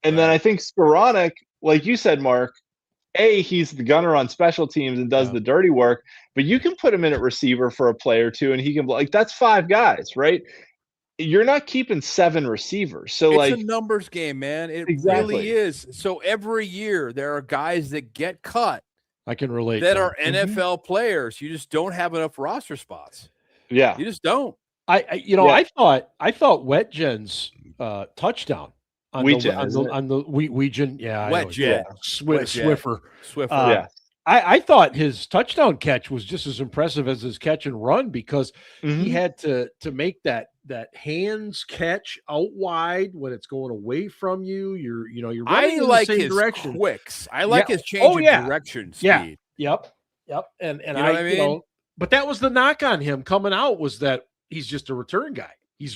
And then I think Skoranek, like you said, Mark, he's the gunner on special teams and does the dirty work, but you can put him in at receiver for a play or two and he can, that's 5 guys, right? You're not keeping 7 receivers. So
it's a numbers game, man. It really is. So every year there are guys that get cut.
I can relate.
That are NFL players. You just don't have enough roster spots.
Yeah.
You just don't.
I thought Wetjen's touchdown on the Weegen. Yeah.
Wetjen.
Swiffer.
Yeah.
I thought his touchdown catch was just as impressive as his catch and run because he had to make that hands catch out wide when it's going away from you. You're running in the same direction.
Quicks. I like his change of direction speed.
Yep. And
you know what I mean?
But that was the knock on him coming out was that he's just a return guy. He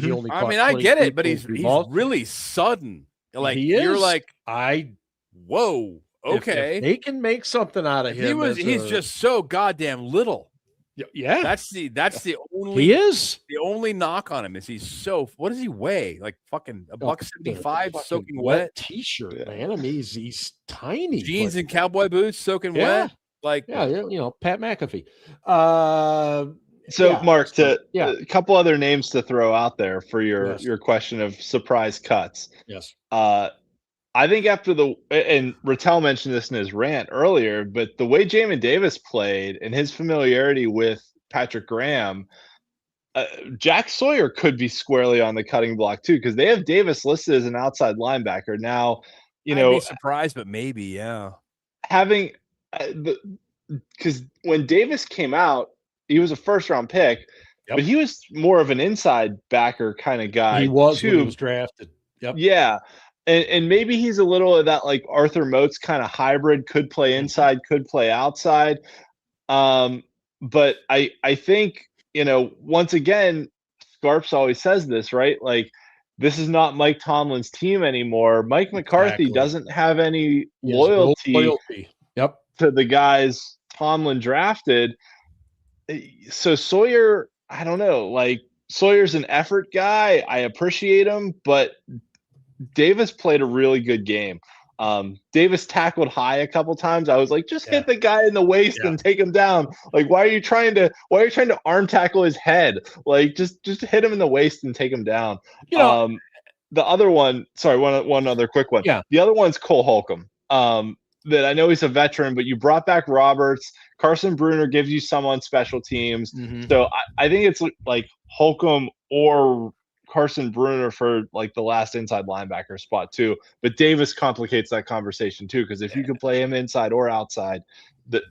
only.
I mean, I get it, but he's really sudden. You're like, whoa. Okay,
if they can make something out of him.
He's just so goddamn little.
Yeah,
that's the only.
He is
the only knock on him is he's so. What does he weigh? Like fucking $175, soaking wet
T-shirt, man. I mean, he's tiny.
Jeans and cowboy boots, soaking wet. Pat
McAfee.
Mark, a couple other names to throw out there for your question of surprise cuts.
Yes.
I think after and Rattel mentioned this in his rant earlier, but the way Jamin Davis played and his familiarity with Patrick Graham, Jack Sawyer could be squarely on the cutting block too, because they have Davis listed as an outside linebacker. Now,
I'd be surprised, but maybe, yeah.
Having because when Davis came out, he was a first-round pick, but he was more of an inside backer kind of guy.
He was when he was drafted. Yep.
Yeah. And maybe he's a little of that Arthur Moats kind of hybrid, could play inside, could play outside. But I think, once again, Scarps always says this, right? this is not Mike Tomlin's team anymore. Mike McCarthy
Exactly.
doesn't have any
He has no
loyalty
Yep.
to the guys Tomlin drafted. So Sawyer, I don't know, like Sawyer's an effort guy. I appreciate him, but Davis played a really good game. Davis tackled high a couple times. I was like, just hit the guy in the waist and take him down. Like, why are you trying to arm tackle his head? Like, just hit him in the waist and take him down.
You know,
the other one, sorry, one other quick one.
Yeah.
The other one's Cole Holcomb. That I know he's a veteran, but you brought back Roberts. Carson Bruner gives you some on special teams.
Mm-hmm.
So I think it's like Holcomb or Carson Bruner for like the last inside linebacker spot too. But Davis complicates that conversation too, because if you can play him inside or outside,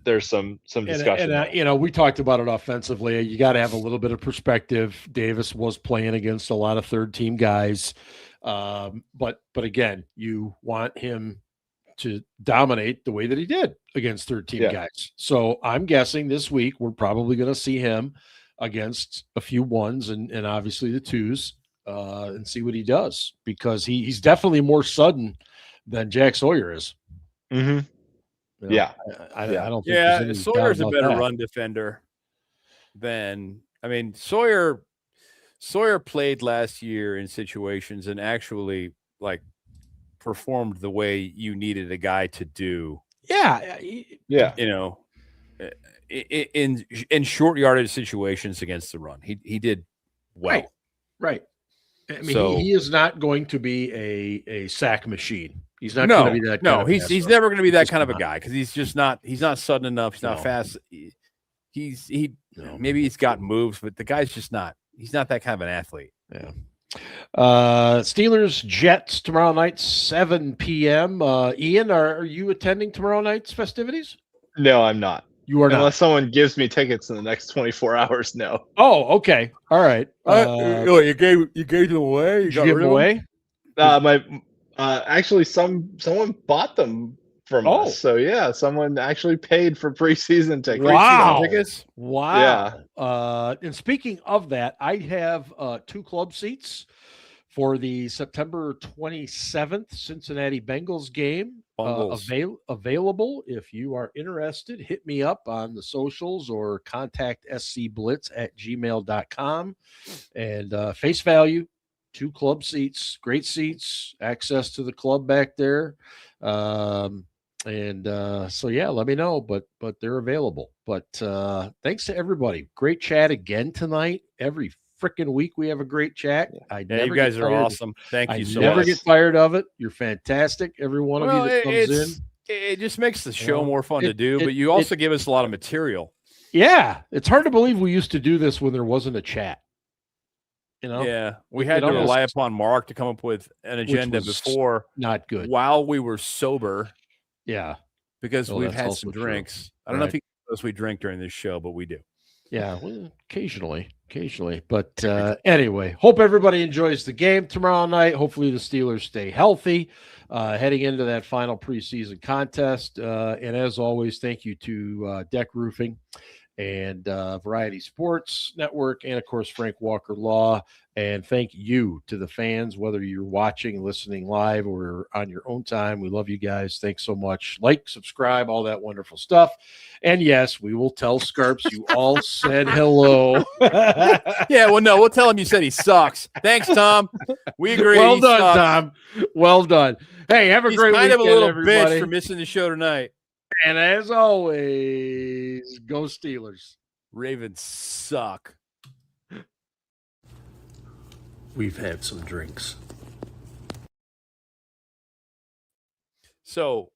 there's some discussion.
And we talked about it offensively. You got to have a little bit of perspective. Davis was playing against a lot of third team guys. But again, you want him to dominate the way that he did against third team guys. So I'm guessing this week we're probably going to see him against a few ones and obviously the twos and see what he does, because he's definitely more sudden than Jack Sawyer is.
Mm-hmm.
I don't think
Sawyer's a better run defender than, I mean, Sawyer played last year in situations and actually like performed the way you needed a guy to do.
You
know, in short yardage situations against the run, he did well.
Right. I mean, he is not going to be a sack machine. He's not going to be that.
No, he's never going to be that kind of a guy, because he's just not. He's not sudden enough. He's not fast. Maybe he's got moves, but the guy's just not. He's not that kind of an athlete.
Yeah. Steelers Jets tomorrow night, 7 p.m. Ian, are you attending tomorrow night's festivities?
No, I'm not.
You are not.
Unless someone gives me tickets in the next 24 hours. No.
Oh, okay. All right.
You gave them away.
You gave them away?
Actually, someone bought them from us. So yeah, someone actually paid for preseason tickets.
Wow.
Tickets?
Wow. Yeah. And speaking of that, I have 2 club seats for the September 27th Cincinnati Bengals game available. If you are interested, hit me up on the socials or contact scblitz@gmail.com. And face value, 2 club seats, great seats, access to the club back there. So let me know, but they're available. But thanks to everybody. Great chat again tonight. Every freaking week we have a great chat.
You guys are awesome. Thank you so much.
I never get tired of it. You're fantastic. Every one of you that comes in.
It just makes the show more fun to do, but you also give us a lot of material.
Yeah. It's hard to believe we used to do this when there wasn't a chat.
Yeah, we had to rely upon Mark to come up with an agenda before.
Not good.
While we were sober.
Yeah.
Because we've had some drinks. I don't know if he knows we drink during this show, but we do.
Yeah, well, occasionally. But anyway, hope everybody enjoys the game tomorrow night. Hopefully the Steelers stay healthy heading into that final preseason contest. And as always, thank you to DEK Roofing and Variety Sports Network, and of course Frank Walker Law. And thank you to the fans, whether you're watching, listening live, or on your own time. We love you guys. Thanks so much. Like, subscribe, all that wonderful stuff. And yes, we will tell Scarps you all said hello.
We'll tell him you said he sucks. Thanks, Tom. We agree.
Well done, Tom. Well done. Hey, have a great weekend,
kind of a little
everybody.
bitch for missing the show tonight.
And as always, go Steelers.
Ravens suck.
We've had some drinks.
So